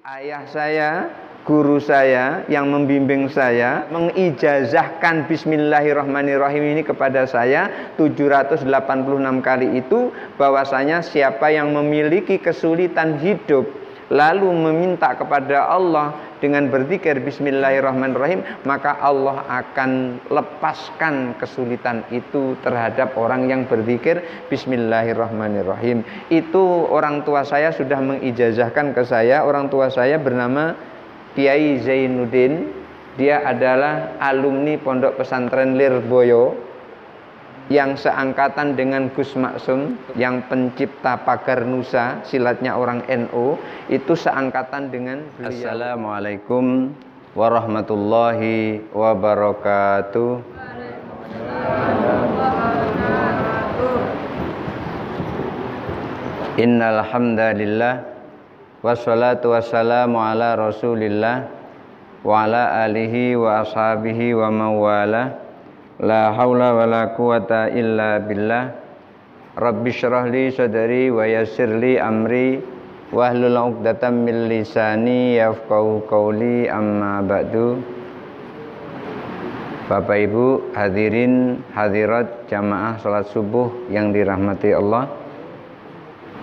Ayah saya, guru saya yang membimbing saya mengijazahkan Bismillahirrahmanirrahim ini kepada saya 786 kali itu, bahwasanya siapa yang memiliki kesulitan hidup lalu meminta kepada Allah dengan berzikir Bismillahirrahmanirrahim, maka Allah akan lepaskan kesulitan itu terhadap orang yang berzikir Bismillahirrahmanirrahim. Itu orang tua saya sudah mengijazahkan ke saya. Orang tua saya bernama Kiai Zainuddin. Dia adalah alumni Pondok Pesantren Lirboyo yang seangkatan dengan Gus Maksum, yang pencipta pagar Nusa, silatnya orang NU, itu seangkatan dengan beliau. Assalamualaikum warahmatullahi wabarakatuh. Innal hamdalillah wassalatu wassalamu ala Rasulillah wa ala alihi wa ashabihi wa mawalah. La haula wa la quwata illa billah. Rabbi syrah li sadri wa yassir li amri wahlul 'uqdatam min lisani yafqahu qawli, amma ba'du. Bapak Ibu hadirin hadirat jamaah salat subuh yang dirahmati Allah,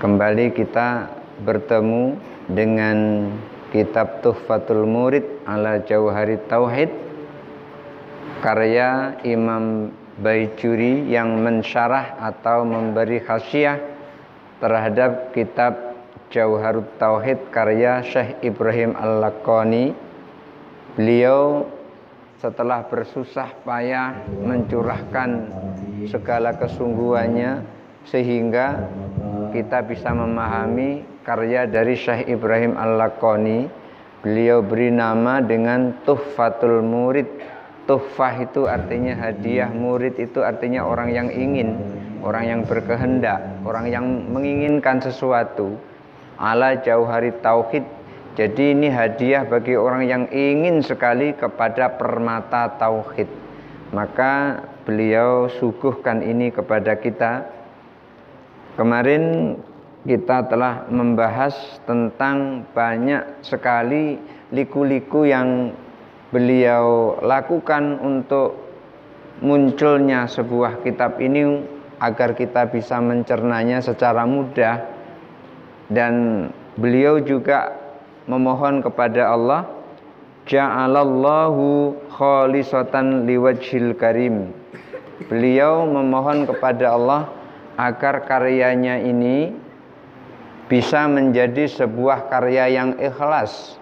kembali kita bertemu dengan kitab Tuhfatul Murid ala Jauharit Tauhid karya Imam Baijuri yang mensyarah atau memberi khasyiah terhadap kitab Jauharut Tauhid karya Syekh Ibrahim Al-Laqani. Beliau setelah bersusah payah mencurahkan segala kesungguhannya sehingga kita bisa memahami karya dari Syekh Ibrahim Al-Laqani. Beliau beri nama dengan Tuhfatul Murid. Tuhfah itu artinya hadiah, murid itu artinya orang yang ingin, orang yang berkehendak, orang yang menginginkan sesuatu. Ala Jauharit Tauhid. Jadi ini hadiah bagi orang yang ingin sekali kepada permata tauhid. Maka beliau suguhkan ini kepada kita. Kemarin kita telah membahas tentang banyak sekali liku-liku yang beliau lakukan untuk munculnya sebuah kitab ini agar kita bisa mencernanya secara mudah. Dan beliau juga memohon kepada Allah, ja'alallahu khalisatan liwajhil karim. Beliau memohon kepada Allah agar karyanya ini bisa menjadi sebuah karya yang ikhlas.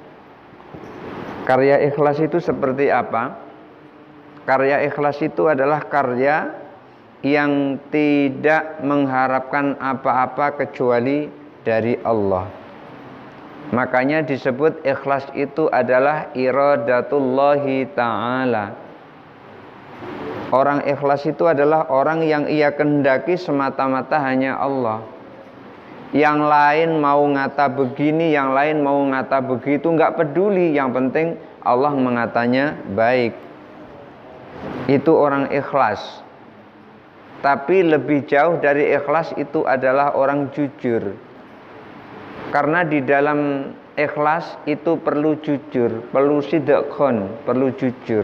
Karya ikhlas itu seperti apa? Karya ikhlas itu adalah karya yang tidak mengharapkan apa-apa kecuali dari Allah. Makanya disebut ikhlas itu adalah iradatullahi ta'ala. Orang ikhlas itu adalah orang yang ia kehendaki semata-mata hanya Allah. Yang lain mau ngata begini, yang lain mau ngata begitu, nggak peduli. Yang penting Allah mengatanya baik. Itu orang ikhlas. Tapi lebih jauh dari ikhlas itu adalah orang jujur. Karena di dalam ikhlas itu perlu jujur, perlu sidqon, perlu jujur.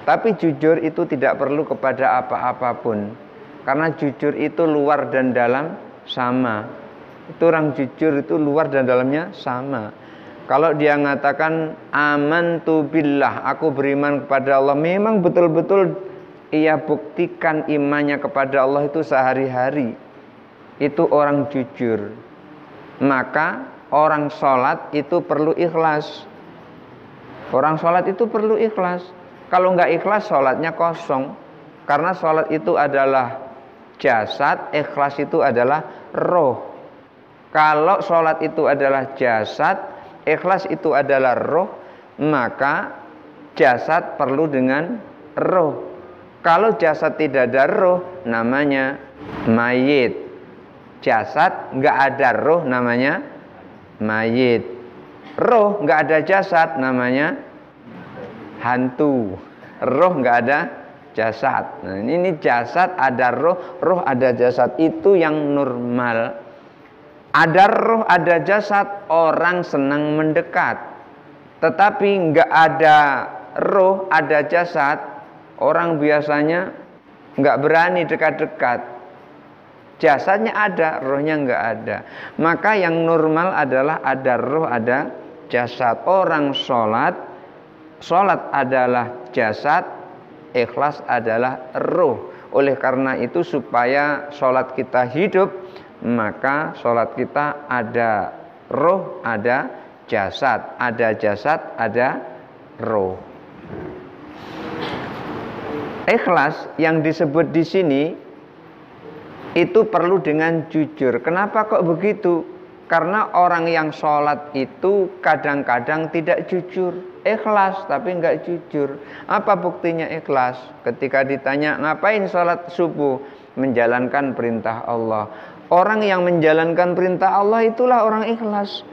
Tapi jujur itu tidak perlu kepada apa-apapun. Karena jujur itu luar dan dalam sama. Itu orang jujur itu luar dan dalamnya sama. Kalau dia mengatakan amantu billah, aku beriman kepada Allah, memang betul-betul ia buktikan imannya kepada Allah itu sehari-hari. Itu orang jujur. Maka orang sholat itu perlu ikhlas. Orang sholat itu perlu ikhlas. Kalau nggak ikhlas sholatnya kosong. Karena sholat itu adalah jasad, ikhlas itu adalah roh. Kalau sholat itu adalah jasad, ikhlas itu adalah roh, maka jasad perlu dengan roh. Kalau jasad tidak ada roh, namanya mayit. Jasad nggak ada roh, namanya mayit. Roh nggak ada jasad, namanya hantu. Roh nggak ada jasad. Nah, ini jasad ada roh, roh ada jasad. Itu yang normal. Ada roh, ada jasad, orang senang mendekat. Tetapi nggak ada roh, ada jasad, orang biasanya nggak berani dekat-dekat. Jasadnya ada, rohnya nggak ada. Maka yang normal adalah ada roh, ada jasad. Orang sholat adalah jasad, ikhlas adalah roh. Oleh karena itu supaya sholat kita hidup, maka sholat kita ada roh, ada jasad, ada roh. Ikhlas yang disebut di sini itu perlu dengan jujur. Kenapa kok begitu? Karena orang yang sholat itu kadang-kadang tidak jujur. Ikhlas tapi nggak jujur. Apa buktinya ikhlas? Ketika ditanya ngapain sholat subuh? Menjalankan perintah Allah. Orang yang menjalankan perintah Allah itulah orang ikhlas.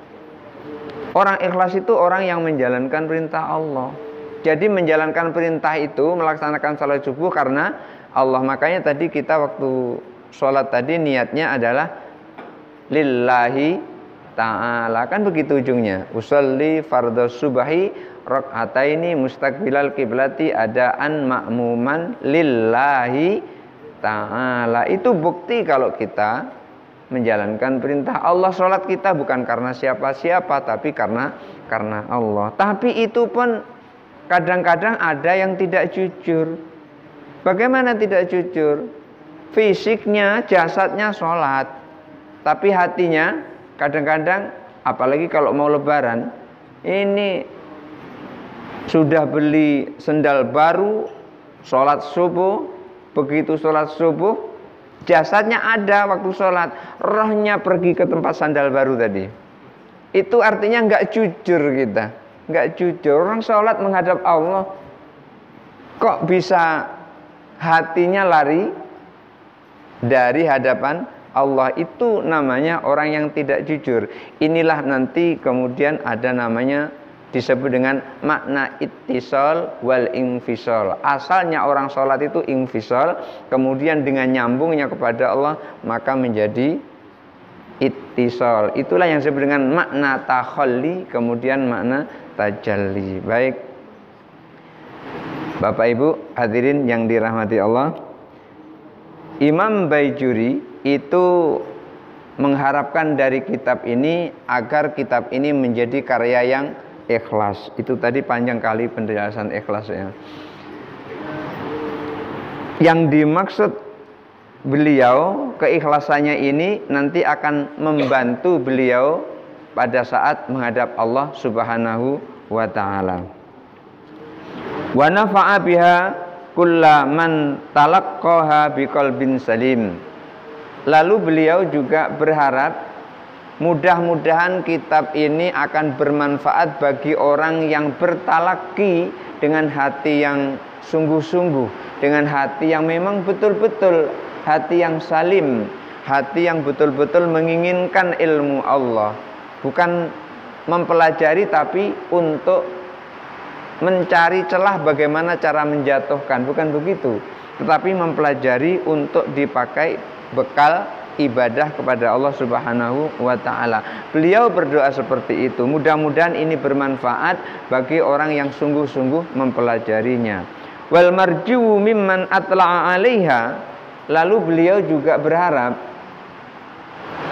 Orang ikhlas itu orang yang menjalankan perintah Allah. Jadi menjalankan perintah itu melaksanakan sholat subuh karena Allah. Makanya tadi kita waktu sholat tadi niatnya adalah lillahi ta'ala. Kan begitu ujungnya. Usolli fardhu subahi rak'ataini mustaqbilal kiblati adaan ma'muman lillahi ta'ala. Itu bukti kalau kita menjalankan perintah Allah. Sholat kita bukan karena siapa-siapa, tapi karena Allah. Tapi itu pun kadang-kadang ada yang tidak jujur. Bagaimana tidak jujur? Fisiknya, jasadnya sholat, tapi hatinya kadang-kadang, apalagi kalau mau lebaran, ini sudah beli sendal baru, sholat subuh, begitu sholat subuh, jasadnya ada waktu sholat, rohnya pergi ke tempat sandal baru tadi. Itu artinya nggak jujur kita, nggak jujur. Orang sholat menghadap Allah, kok bisa hatinya lari dari hadapan Allah? Itu namanya orang yang tidak jujur. Inilah nanti kemudian ada namanya disebut dengan makna ittisal wal infisal. Asalnya orang sholat itu infisal, kemudian dengan nyambungnya kepada Allah maka menjadi ittisal. Itulah yang disebut dengan makna takhalli, kemudian makna tajalli. Baik, Bapak Ibu hadirin yang dirahmati Allah, Imam Baijuri itu mengharapkan dari kitab ini agar kitab ini menjadi karya yang ikhlas. Itu tadi panjang kali penjelasan ikhlas ya. Yang dimaksud beliau, keikhlasannya ini nanti akan membantu beliau pada saat menghadap Allah Subhanahu wa taala. Wa nafa'a biha kullaman talaqqaha biqalbin salim. Lalu beliau juga berharap mudah-mudahan kitab ini akan bermanfaat bagi orang yang bertalaki dengan hati yang sungguh-sungguh, dengan hati yang memang betul-betul hati yang salim, hati yang betul-betul menginginkan ilmu Allah, bukan mempelajari tapi untuk mencari celah bagaimana cara menjatuhkan, bukan begitu, tetapi mempelajari untuk dipakai bekal ibadah kepada Allah Subhanahu wa taala. Beliau berdoa seperti itu. Mudah-mudahan ini bermanfaat bagi orang yang sungguh-sungguh mempelajarinya. Wal marju mimman atla'a 'alaiha. Lalu beliau juga berharap,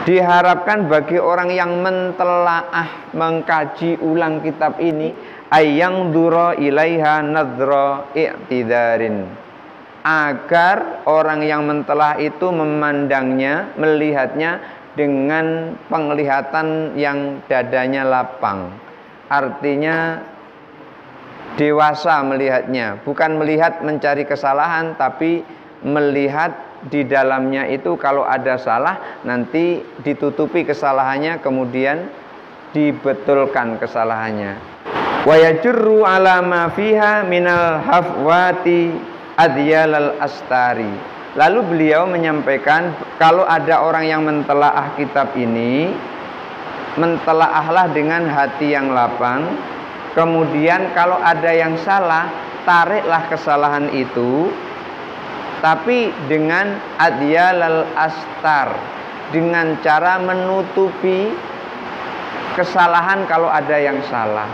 diharapkan bagi orang yang mentelaah, mengkaji ulang kitab ini, ayang dura ilaiha nadra i'tidarin, agar orang yang mentelah itu memandangnya, melihatnya dengan penglihatan yang dadanya lapang. Artinya dewasa melihatnya, bukan melihat mencari kesalahan, tapi melihat di dalamnya itu kalau ada salah nanti ditutupi kesalahannya, kemudian dibetulkan kesalahannya. Wa yajurru ala ma fiha minal hafwati adyalal astari. Lalu beliau menyampaikan kalau ada orang yang mentelaah kitab ini, mentelaahlah dengan hati yang lapang. Kemudian kalau ada yang salah, tariklah kesalahan itu, tapi dengan adyalal astar, dengan cara menutupi kesalahan kalau ada yang salah.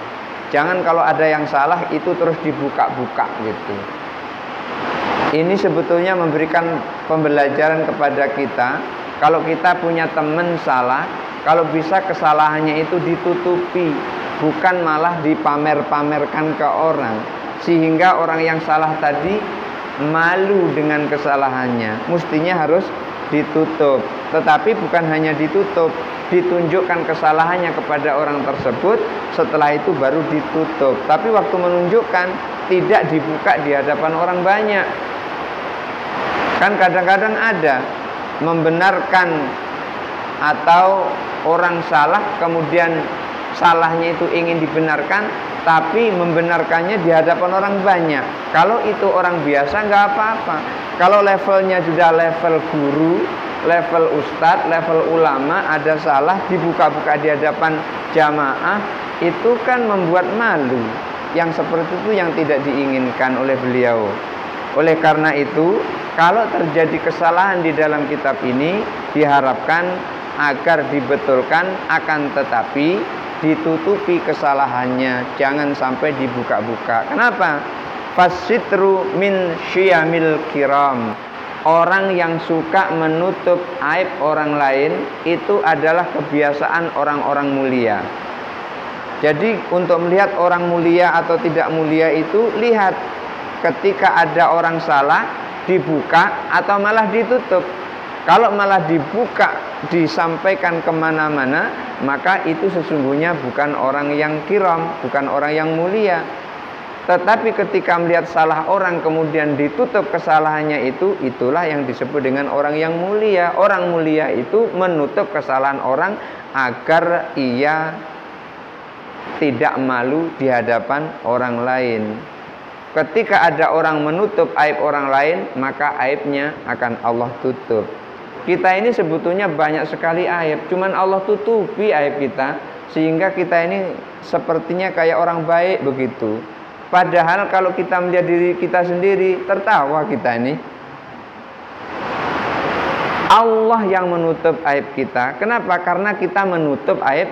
Jangan kalau ada yang salah itu terus dibuka-buka gitu. Ini sebetulnya memberikan pembelajaran kepada kita. Kalau kita punya teman salah, kalau bisa kesalahannya itu ditutupi, bukan malah dipamer-pamerkan ke orang, sehingga orang yang salah tadi malu dengan kesalahannya. Mestinya harus ditutup, tetapi bukan hanya ditutup, ditunjukkan kesalahannya kepada orang tersebut, setelah itu baru ditutup. Tapi waktu menunjukkan tidak dibuka di hadapan orang banyak. Kan kadang-kadang ada membenarkan atau orang salah kemudian salahnya itu ingin dibenarkan, tapi membenarkannya di hadapan orang banyak. Kalau itu orang biasa nggak apa-apa. Kalau levelnya sudah level guru, level ustadz, level ulama, ada salah dibuka-buka di hadapan jamaah, itu kan membuat malu. Yang seperti itu yang tidak diinginkan oleh beliau. Oleh karena itu, kalau terjadi kesalahan di dalam kitab ini, diharapkan agar dibetulkan, akan tetapi ditutupi kesalahannya, jangan sampai dibuka-buka. Kenapa? Fasitru min syiyamil kiram. Orang yang suka menutup aib orang lain itu adalah kebiasaan orang-orang mulia. Jadi untuk melihat orang mulia atau tidak mulia itu, lihat ketika ada orang salah dibuka atau malah ditutup. Kalau malah dibuka, disampaikan kemana-mana, maka itu sesungguhnya bukan orang yang kiram, bukan orang yang mulia. Tetapi ketika melihat salah orang kemudian ditutup kesalahannya itu, itulah yang disebut dengan orang yang mulia. Orang mulia itu menutup kesalahan orang agar ia tidak malu di hadapan orang lain. Ketika ada orang menutup aib orang lain, maka aibnya akan Allah tutup. Kita ini sebetulnya banyak sekali aib, cuman Allah tutupi aib kita, sehingga kita ini sepertinya kayak orang baik begitu. Padahal kalau kita melihat diri kita sendiri, tertawa kita ini. Allah yang menutup aib kita. Kenapa? Karena kita menutup aib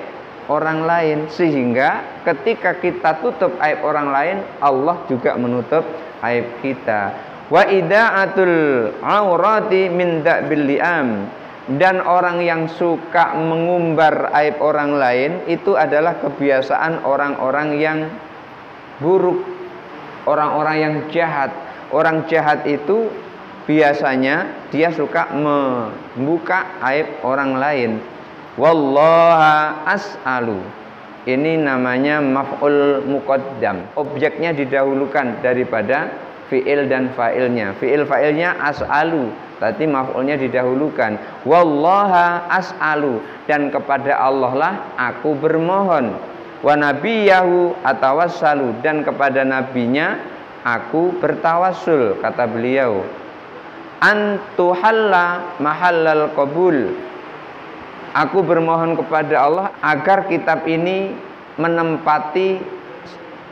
orang lain, sehingga ketika kita tutup aib orang lain, Allah juga menutup aib kita. Wa ida'atul aurati min da'bil li'am. Dan orang yang suka mengumbar aib orang lain itu adalah kebiasaan orang-orang yang buruk, orang-orang yang jahat. Orang jahat itu biasanya dia suka membuka aib orang lain. Wallaha as'alu. Ini namanya maf'ul muqaddam. Objeknya didahulukan daripada fi'il dan fa'ilnya. Fi'il fa'ilnya as'alu, tadi maf'ulnya didahulukan. Wallaha as'alu, dan kepada Allah lah aku bermohon. Wa nabiyahu atawassalu, dan kepada nabinya aku bertawassul, kata beliau. Antuhalla mahallal qabul. Aku bermohon kepada Allah agar kitab ini menempati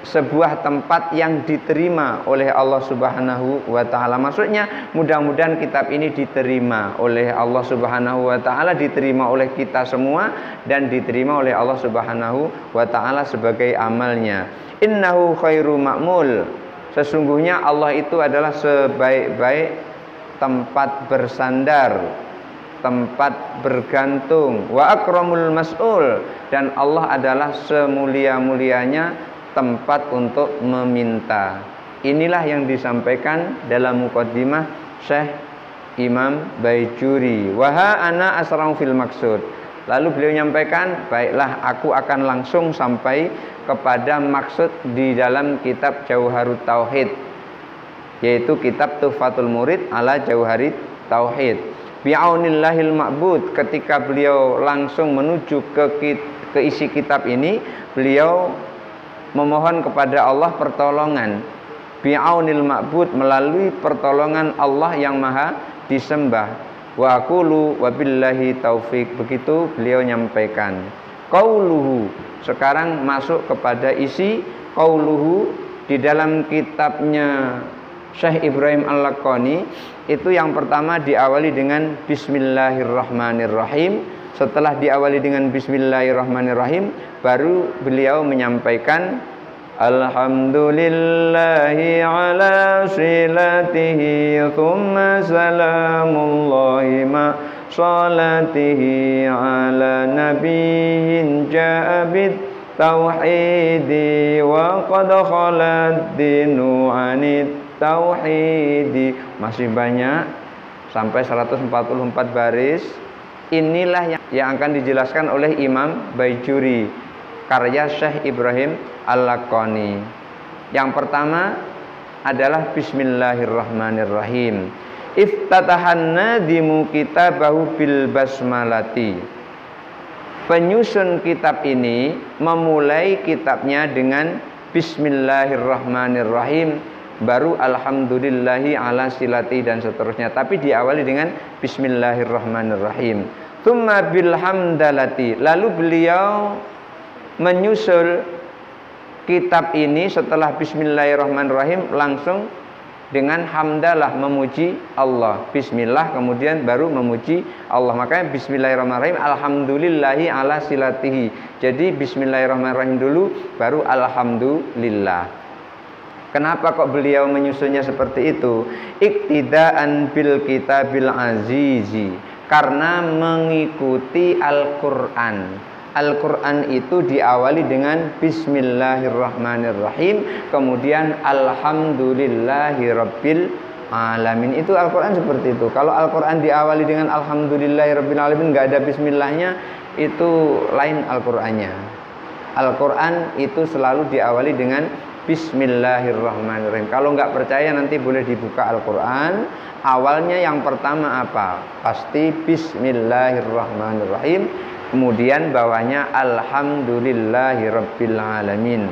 sebuah tempat yang diterima oleh Allah Subhanahu wa ta'ala. Maksudnya mudah-mudahan kitab ini diterima oleh Allah Subhanahu wa ta'ala, diterima oleh kita semua, dan diterima oleh Allah Subhanahu wa ta'ala sebagai amalnya. Innahu khairu ma'mul. Sesungguhnya Allah itu adalah sebaik-baik tempat bersandar, tempat bergantung. Wa akramul mas'ul, dan Allah adalah semulia-mulianya tempat untuk meminta. Inilah yang disampaikan dalam muqaddimah Syekh Imam Baijuri. Wa ana asra'u fil maksud. Lalu beliau menyampaikan, baiklah aku akan langsung sampai kepada maksud di dalam kitab Jauharut Tauhid, yaitu kitab Tuhfatul Murid ala Jauharit Tauhid. Bi'aunillahil ma'bud. Ketika beliau langsung menuju ke isi kitab ini, beliau memohon kepada Allah pertolongan. Bi'aunil ma'bud, melalui pertolongan Allah yang maha disembah. Wa aqulu wabillahi taufik. Begitu beliau nyampaikan. Qauluhu. Sekarang masuk kepada isi qauluhu di dalam kitabnya Syekh Ibrahim Al-Laqani itu yang pertama diawali dengan Bismillahirrahmanirrahim. Setelah diawali dengan Bismillahirrahmanirrahim, baru beliau menyampaikan Alhamdulillahi ala silatihi thumma salamullahi ma salatihi ala nabiyyin ja'abid tauhidi wa qad khalat dinu anit tauhidi. Masih banyak sampai 144 baris. Inilah yang akan dijelaskan oleh Imam Baijuri, karya Syekh Ibrahim Al-Laqani. Yang pertama adalah Bismillahirrahmanirrahim. Iftatahan nadimu kitabahu bil basmalati. Penyusun kitab ini memulai kitabnya dengan Bismillahirrahmanirrahim, baru Alhamdulillahi ala silati dan seterusnya. Tapi diawali dengan Bismillahirrahmanirrahim. Tsumma bilhamdalati. Lalu beliau menyusul kitab ini setelah Bismillahirrahmanirrahim langsung dengan hamdalah, memuji Allah. Bismillah kemudian baru memuji Allah. Makanya Bismillahirrahmanirrahim, Alhamdulillahi ala silatihi. Jadi Bismillahirrahmanirrahim dulu baru Alhamdulillah. Kenapa kok beliau menyusunnya seperti itu? Iktidaan bil kitabil azizi. Karena mengikuti Al-Quran. Al-Quran itu diawali dengan Bismillahirrahmanirrahim, kemudian Alhamdulillahi Rabbil Alamin. Itu Al-Quran seperti itu. Kalau Al-Quran diawali dengan Alhamdulillahi Rabbil Alamin, nggak ada Bismillahnya, itu lain Al-Qurannya. Al-Quran itu selalu diawali dengan Bismillahirrahmanirrahim. Kalau nggak percaya nanti boleh dibuka Al-Quran. Awalnya yang pertama apa? Pasti Bismillahirrahmanirrahim. Kemudian bawahnya Alhamdulillahi Rabbil Alamin.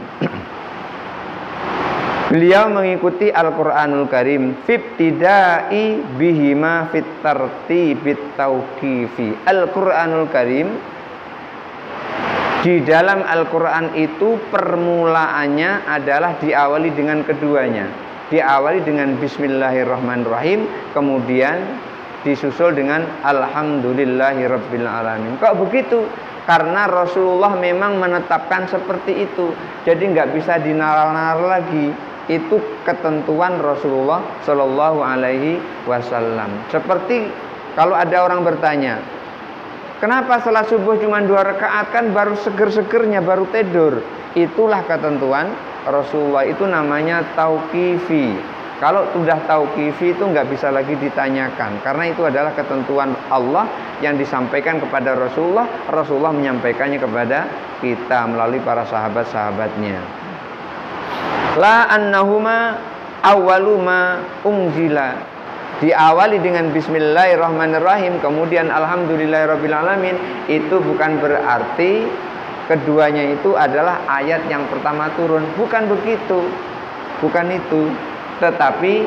Beliau mengikuti Al-Quranul Karim fibtidai bihima fit tartibit tauqifi. Al-Quranul Karim, di dalam Al-Quran itu permulaannya adalah diawali dengan keduanya. Diawali dengan Bismillahirrahmanirrahim, kemudian disusul dengan Alhamdulillahi Rabbil Alamin. Kok begitu? Karena Rasulullah memang menetapkan seperti itu. Jadi nggak bisa dinalar-nalar lagi. Itu ketentuan Rasulullah Shallallahu Alaihi Wasallam. Seperti kalau ada orang bertanya, kenapa salat subuh cuma 2 rakaat, kan baru seger-segernya, baru tidur. Itulah ketentuan Rasulullah, itu namanya tauqifi. Kalau sudah tauqifi itu nggak bisa lagi ditanyakan, karena itu adalah ketentuan Allah yang disampaikan kepada Rasulullah. Rasulullah menyampaikannya kepada kita melalui para sahabat-sahabatnya. La annahuma awwaluma unzila. Diawali dengan Bismillahirrahmanirrahim, kemudian Alhamdulillahirabbil alamin. Itu bukan berarti keduanya itu adalah ayat yang pertama turun. Bukan begitu. Bukan itu. Tetapi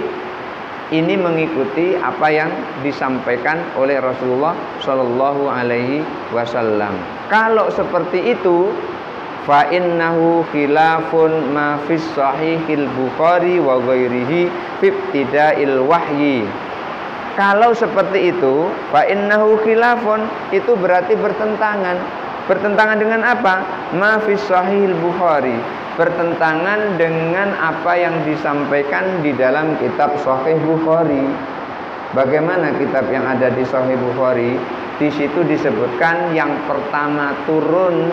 ini mengikuti apa yang disampaikan oleh Rasulullah Shallallahu Alaihi Wasallam. Kalau seperti itu, fa innahu khilafun ma fis sahihil Bukhari wa ghairihi fi ibtida'il wahyi. Kalau seperti itu, fa innahu khilafun, itu berarti bertentangan. Bertentangan dengan apa? Ma fis sahihil Bukhari. Bertentangan dengan apa yang disampaikan di dalam kitab Sahih Bukhari. Bagaimana kitab yang ada di Sahih Bukhari? Di situ disebutkan yang pertama turun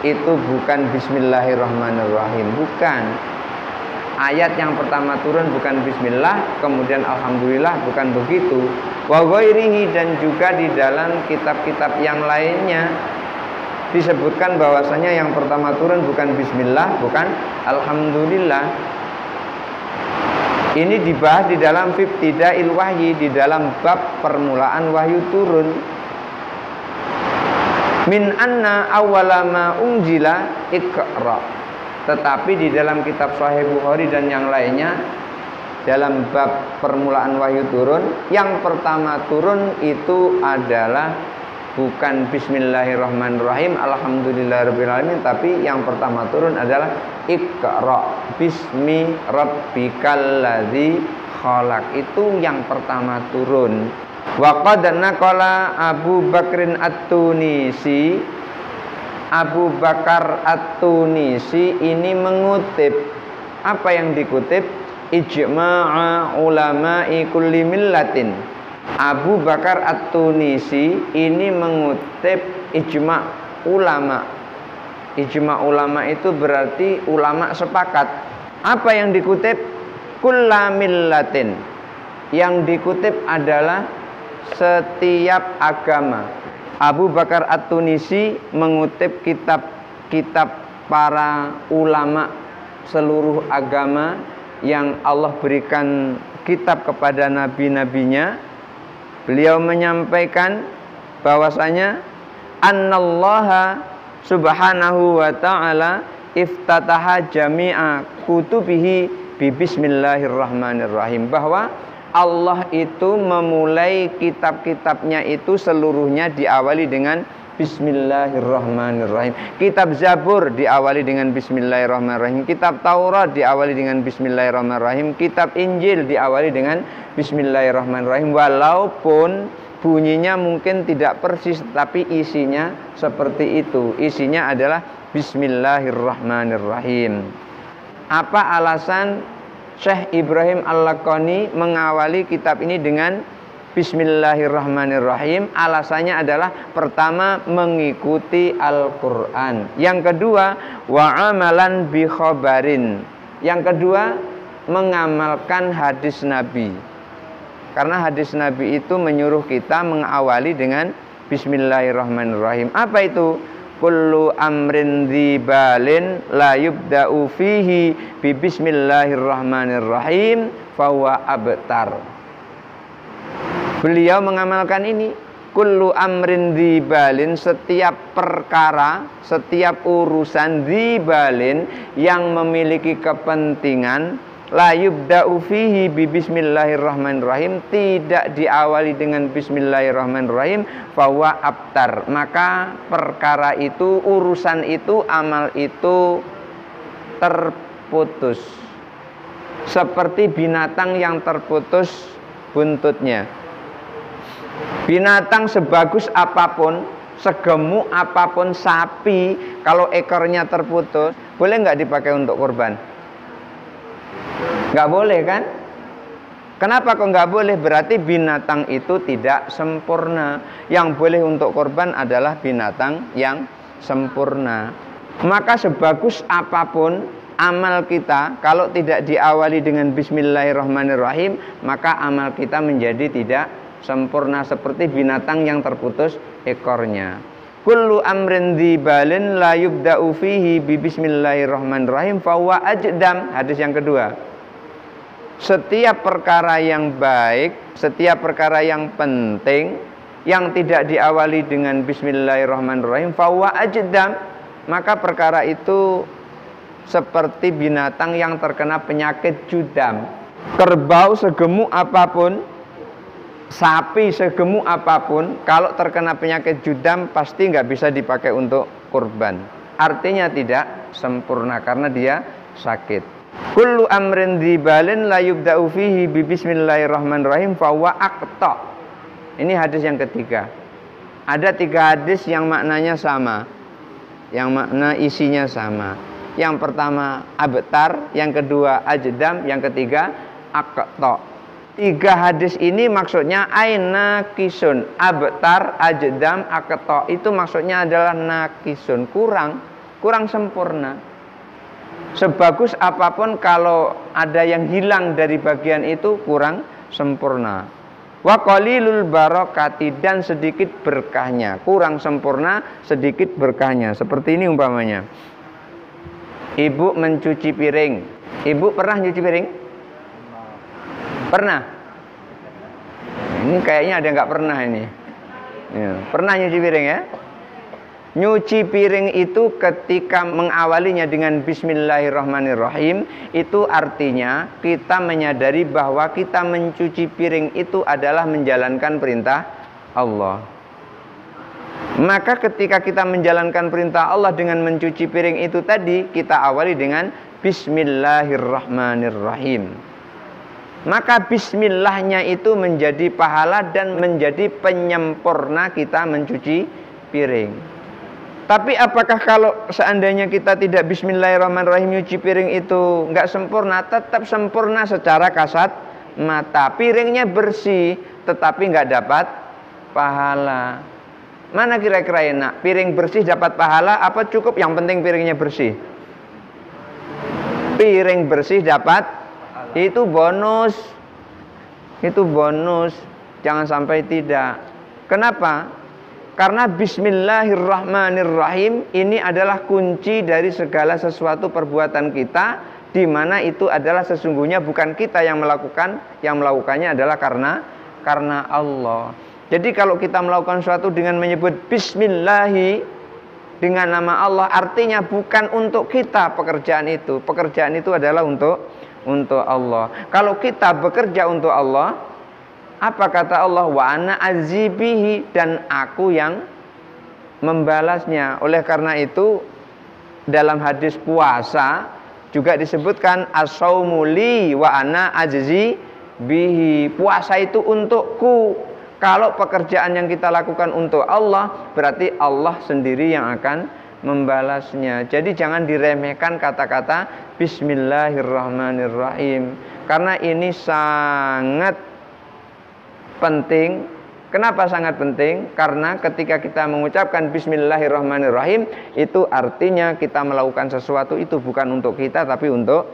itu bukan Bismillahirrahmanirrahim, bukan. Ayat yang pertama turun bukan Bismillah, kemudian Alhamdulillah, bukan begitu. Wa ghairihi, dan juga di dalam kitab-kitab yang lainnya disebutkan bahwasanya yang pertama turun bukan Bismillah, bukan Alhamdulillah. Ini dibahas di dalam Ibtida'il Wahyi, di dalam bab permulaan wahyu turun. Min anna awwala ma unzila Iqra. Tetapi di dalam kitab Sahih Bukhari dan yang lainnya, dalam bab permulaan wahyu turun, yang pertama turun itu adalah bukan bismillahirrahmanirrahim, alhamdulillahirrahmanirrahim, tapi yang pertama turun adalah Iqra bismi rabbikal ladzi khalaq. Itu yang pertama turun. Wa qad naqala Abu Bakrin At-Tunisi. Abu Bakar At-Tunisi ini mengutip, apa yang dikutip? Ijma'a ulama'i kulli millatin. Abu Bakar At-Tunisi ini mengutip ijma' ulama. Ijma' ulama itu berarti ulama sepakat. Apa yang dikutip? Kulla millatin. Yang dikutip adalah setiap agama. Abu Bakar At-Tunisi mengutip kitab-kitab para ulama seluruh agama yang Allah berikan kitab kepada nabi-nabinya. Beliau menyampaikan bahwasanya annallaha subhanahu wa ta'ala iftataha jami'a kutubihi bi bismillahirrahmanirrahim, bahwa Allah itu memulai kitab-kitabnya itu seluruhnya diawali dengan bismillahirrahmanirrahim. Kitab Zabur diawali dengan bismillahirrahmanirrahim. Kitab Taurat diawali dengan bismillahirrahmanirrahim. Kitab Injil diawali dengan bismillahirrahmanirrahim. Walaupun bunyinya mungkin tidak persis, tapi isinya seperti itu. Isinya adalah bismillahirrahmanirrahim. Apa alasan Syekh Ibrahim Al-Laqani mengawali kitab ini dengan bismillahirrahmanirrahim? Alasannya adalah pertama, mengikuti Al-Quran. Yang kedua, wa'amalan bi khabarin. Yang kedua, mengamalkan hadis Nabi. Karena hadis Nabi itu menyuruh kita mengawali dengan bismillahirrahmanirrahim. Apa itu? Kullu amrin dzibalin la yubda'u fihi bi bismillahirrahmanirrahim fahuwa abtar. Beliau mengamalkan ini. Kullu amrin dzibalin, setiap perkara, setiap urusan dzibalin yang memiliki kepentingan, la yubda'u fihi bi bismillahirrahmanirrahim, tidak diawali dengan bismillahirrahmanirrahim, fahuwa abtar, maka perkara itu, urusan itu, amal itu terputus, seperti binatang yang terputus buntutnya. Binatang sebagus apapun, segemuk apapun sapi, kalau ekornya terputus, boleh nggak dipakai untuk kurban? Nggak boleh kan? Kenapa kok nggak boleh? Berarti binatang itu tidak sempurna. Yang boleh untuk korban adalah binatang yang sempurna. Maka sebagus apapun amal kita, kalau tidak diawali dengan bismillahirrahmanirrahim, maka amal kita menjadi tidak sempurna, seperti binatang yang terputus ekornya. Kullu amrin dzibalin la yubda'u fihi bi bismillahirrahmanirrahim fahuwa ajdam. Hadis yang kedua. Setiap perkara yang baik, setiap perkara yang penting yang tidak diawali dengan bismillahirrahmanirrahim, fahuwa ajdam, maka perkara itu seperti binatang yang terkena penyakit judam. Kerbau segemuk apapun, sapi segemuk apapun, kalau terkena penyakit judam pasti nggak bisa dipakai untuk kurban. Artinya tidak sempurna karena dia sakit. Kullu amrin dzibalin la yubda'u fihi bi bismillahirrahmanirrahim fahuwa aqta. Ini hadis yang ketiga. Ada 3 hadis yang maknanya sama, yang makna isinya sama. Yang pertama abtar, yang kedua ajdam, yang ketiga aqta. 3 hadis ini maksudnya aina kisun, abtar, ajdam, aqta. Itu maksudnya adalah nakisun, kurang sempurna. Sebagus apapun, kalau ada yang hilang dari bagian itu kurang sempurna. Wa qalilul barakati, dan sedikit berkahnya, kurang sempurna, sedikit berkahnya. Seperti ini umpamanya. Ibu mencuci piring. Ibu pernah nyuci piring? Pernah? Ini kayaknya ada nggak pernah ini. Ya, pernah nyuci piring ya? Nyuci piring itu ketika mengawalinya dengan bismillahirrahmanirrahim, itu artinya kita menyadari bahwa kita mencuci piring itu adalah menjalankan perintah Allah. Maka ketika kita menjalankan perintah Allah dengan mencuci piring itu tadi, kita awali dengan Bismillahirrahmanirrahim. Maka bismillahnya itu menjadi pahala dan menjadi penyempurna kita mencuci piring. Tapi apakah kalau seandainya kita tidak bismillahirrahmanirrahim nyuci piring itu nggak sempurna? Tetap sempurna secara kasat mata. Piringnya bersih tetapi nggak dapat pahala. Mana kira-kira enak? Piring bersih dapat pahala apa cukup yang penting piringnya bersih? Piring bersih dapat, itu bonus. Itu bonus. Jangan sampai tidak. Kenapa? Karena bismillahirrahmanirrahim ini adalah kunci dari segala sesuatu perbuatan kita, di mana itu adalah sesungguhnya bukan kita yang melakukan, yang melakukannya adalah karena Allah. Jadi kalau kita melakukan sesuatu dengan menyebut bismillahi dengan nama Allah, artinya bukan untuk kita pekerjaan itu. Pekerjaan itu adalah untuk Allah. Kalau kita bekerja untuk Allah, apa kata Allah? Wa ana azibihi, dan aku yang membalasnya. Oleh karena itu dalam hadis puasa juga disebutkan as-saumu li wa ana ajzi bihi. Puasa itu untukku. Kalau pekerjaan yang kita lakukan untuk Allah, berarti Allah sendiri yang akan membalasnya. Jadi jangan diremehkan kata-kata bismillahirrahmanirrahim, karena ini sangat penting. Kenapa sangat penting? Karena ketika kita mengucapkan bismillahirrahmanirrahim, itu artinya kita melakukan sesuatu itu bukan untuk kita tapi untuk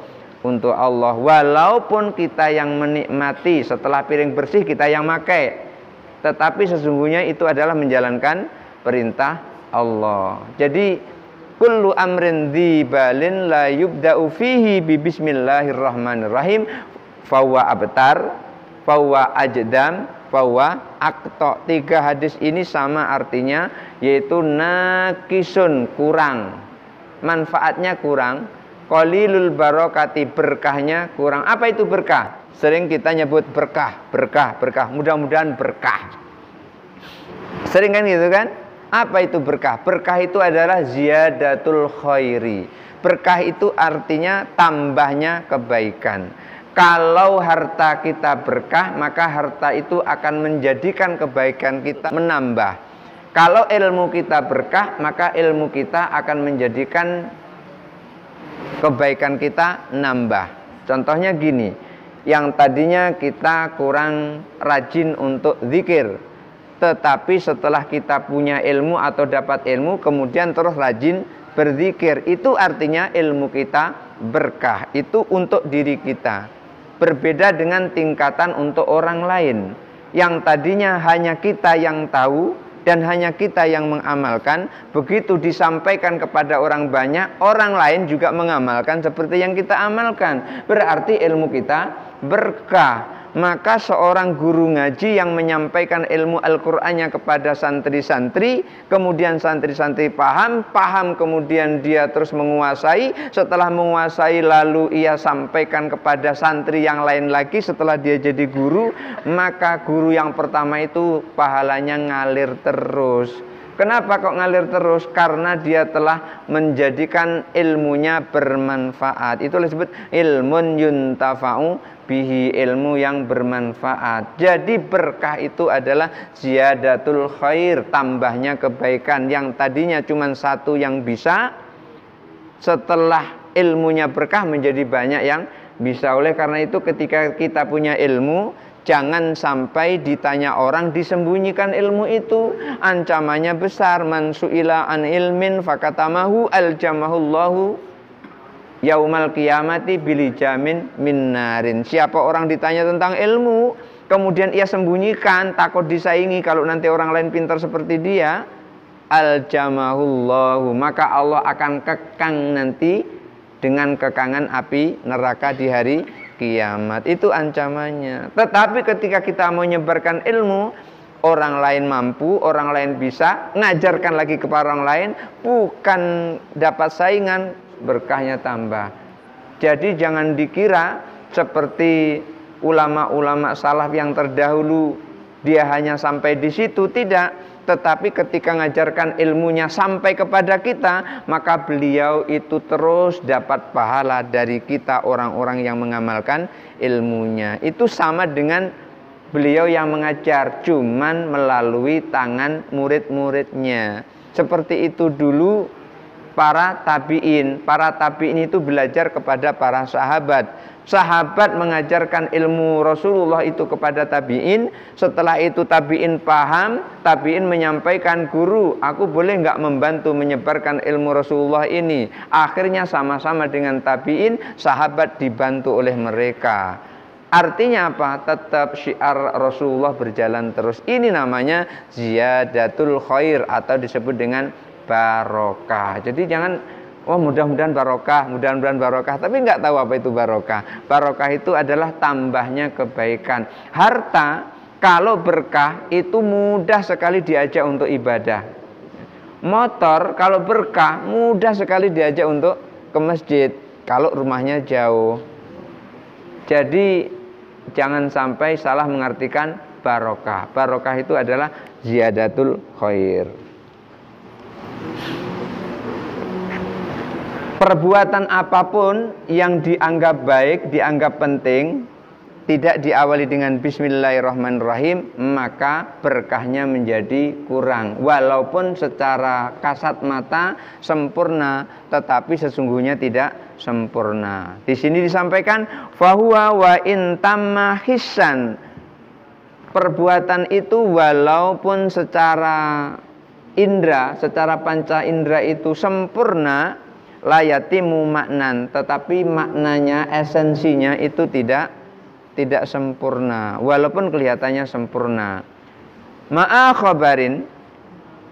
Allah. Walaupun kita yang menikmati, setelah piring bersih kita yang pakai, tetapi sesungguhnya itu adalah menjalankan perintah Allah. Jadi kullu amrin dzibalin la yubda'u fihi bi bismillahirrahmanirrahim fahuwa abtar, fahuwa ajdam, fahuwa aqta. 3 hadis ini sama artinya, yaitu nakisun, kurang, manfaatnya kurang, qalilul barakati, berkahnya kurang. Apa itu berkah? Sering kita nyebut berkah. Mudah-mudahan berkah. Sering kan gitu kan? Apa itu berkah? Berkah itu adalah ziyadatul khairi. Berkah itu artinya tambahnya kebaikan. Kalau harta kita berkah, maka harta itu akan menjadikan kebaikan kita menambah. Kalau ilmu kita berkah, maka ilmu kita akan menjadikan kebaikan kita nambah. Contohnya gini, yang tadinya kita kurang rajin untuk zikir, tetapi setelah kita punya ilmu atau dapat ilmu, kemudian terus rajin berzikir, itu artinya ilmu kita berkah. Itu untuk diri kita. Berbeda dengan tingkatan untuk orang lain, yang tadinya hanya kita yang tahu dan hanya kita yang mengamalkan. Begitu disampaikan kepada orang banyak, orang lain juga mengamalkan seperti yang kita amalkan. Berarti ilmu kita berkah. Maka seorang guru ngaji yang menyampaikan ilmu Al-Qur'annya kepada santri-santri, kemudian santri-santri paham, kemudian dia terus menguasai. Setelah menguasai lalu ia sampaikan kepada santri yang lain lagi setelah dia jadi guru, maka guru yang pertama itu pahalanya ngalir terus. Kenapa kok ngalir terus? Karena dia telah menjadikan ilmunya bermanfaat. Itu disebut ilmun yuntafa'u bihi, ilmu yang bermanfaat. Jadi berkah itu adalah ziyadatul khair, tambahnya kebaikan. Yang tadinya cuma satu yang bisa, setelah ilmunya berkah menjadi banyak yang bisa. Oleh karena itu ketika kita punya ilmu, jangan sampai ditanya orang disembunyikan ilmu itu. Ancamannya besar. Man su'ila an ilmin fakatamahu aljamahullahu yaumal qiyamati bilijamin min narin. Siapa orang ditanya tentang ilmu kemudian ia sembunyikan, takut disaingi kalau nanti orang lain pintar seperti dia, aljamahullahu, maka Allah akan kekang nanti dengan kekangan api neraka di hari kiamat. Itu ancamannya. Tetapi ketika kita mau menyebarkan ilmu, orang lain mampu, orang lain bisa, ngajarkan lagi kepada orang lain, bukan dapat saingan, berkahnya tambah. Jadi jangan dikira seperti ulama-ulama salaf yang terdahulu dia hanya sampai di situ. Tidak. tetapi ketika mengajarkan ilmunya sampai kepada kita, maka beliau itu terus dapat pahala dari kita orang-orang yang mengamalkan ilmunya. Itu sama dengan beliau yang mengajar, cuman melalui tangan murid-muridnya. Seperti itu dulu para tabi'in. Para tabi'in itu belajar kepada para sahabat. Sahabat mengajarkan ilmu Rasulullah itu kepada tabi'in. Setelah itu tabi'in paham, tabi'in menyampaikan, guru, aku boleh nggak membantu menyebarkan ilmu Rasulullah ini? Akhirnya sama-sama dengan tabi'in, sahabat dibantu oleh mereka. Artinya apa? Tetap syiar Rasulullah berjalan terus. Ini namanya ziyadatul khair atau disebut dengan barokah. Jadi jangan, oh mudah-mudahan barokah, mudah-mudahan barokah, tapi nggak tahu apa itu barokah. Barokah itu adalah tambahnya kebaikan. Harta kalau berkah itu mudah sekali diajak untuk ibadah. Motor kalau berkah mudah sekali diajak untuk ke masjid kalau rumahnya jauh. Jadi jangan sampai salah mengartikan barokah. Barokah itu adalah ziyadatul khair. Perbuatan apapun yang dianggap baik, dianggap penting, tidak diawali dengan bismillahirrahmanirrahim, maka berkahnya menjadi kurang. Walaupun secara kasat mata sempurna, tetapi sesungguhnya tidak sempurna. Di sini disampaikan fahuwa wa in tamma hissan. Perbuatan itu walaupun secara indra, secara panca indra itu sempurna, layatimu maknan, tetapi maknanya, esensinya itu tidak sempurna, walaupun kelihatannya sempurna. Ma'a khabarin,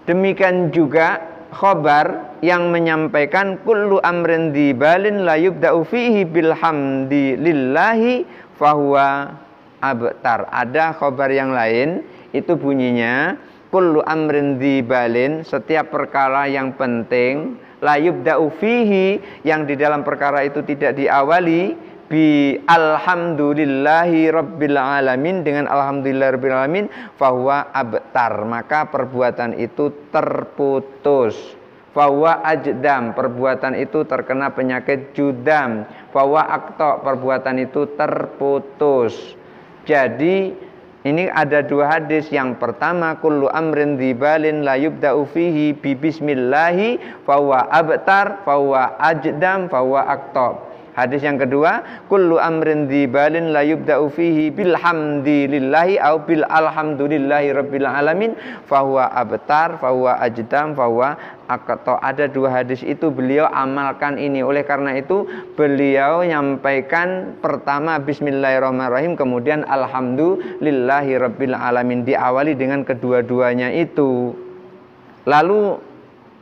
demikian juga khabar yang menyampaikan kullu amrin dibalin la yubda'u fihi bilhamdi lillahi fahuwa abtar. Ada khabar yang lain, itu bunyinya kullu amrin dibalin, setiap perkara yang penting, la yubda'u fihi, yang di dalam perkara itu tidak diawali bi alhamdulillahi rabbil alamin, dengan alhamdulillah rabbil alamin, fahuwa abtar, maka perbuatan itu terputus. Fahuwa ajdam, perbuatan itu terkena penyakit judam. Fahuwa akto, perbuatan itu terputus. Jadi ini ada dua hadis. Yang pertama, kullu amrin dibalin la yubda'u fihi bi bismillahi fahuwa abtar, fahuwa ajdam, fahuwa akto. Hadis yang kedua, kullu amrin dibalin la yubda'u fihi bilhamdillahi au bil alhamdulillahi rabbil alamin fahuwa abtar, fahuwa ajdam, fahuwa akto. Ada dua hadis itu beliau amalkan ini. Oleh karena itu beliau menyampaikan pertama bismillahirrahmanirrahim, kemudian alhamdulillahi rabbil alamin, diawali dengan kedua-duanya itu. Lalu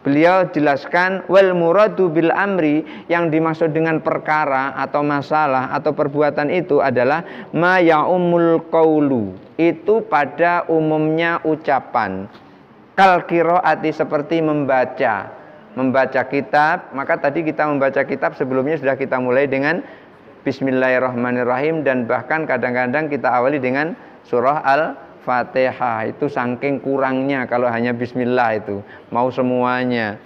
beliau jelaskan wal muradu bil amri, yang dimaksud dengan perkara atau masalah atau perbuatan itu adalah ma ya'umul qaulu, itu pada umumnya ucapan. Kal qiraati, seperti membaca kitab. Maka tadi kita membaca kitab sebelumnya sudah kita mulai dengan bismillahirrahmanirrahim, dan bahkan kadang-kadang kita awali dengan surah Al-Fatihah. Itu saking kurangnya kalau hanya bismillah, itu mau semuanya.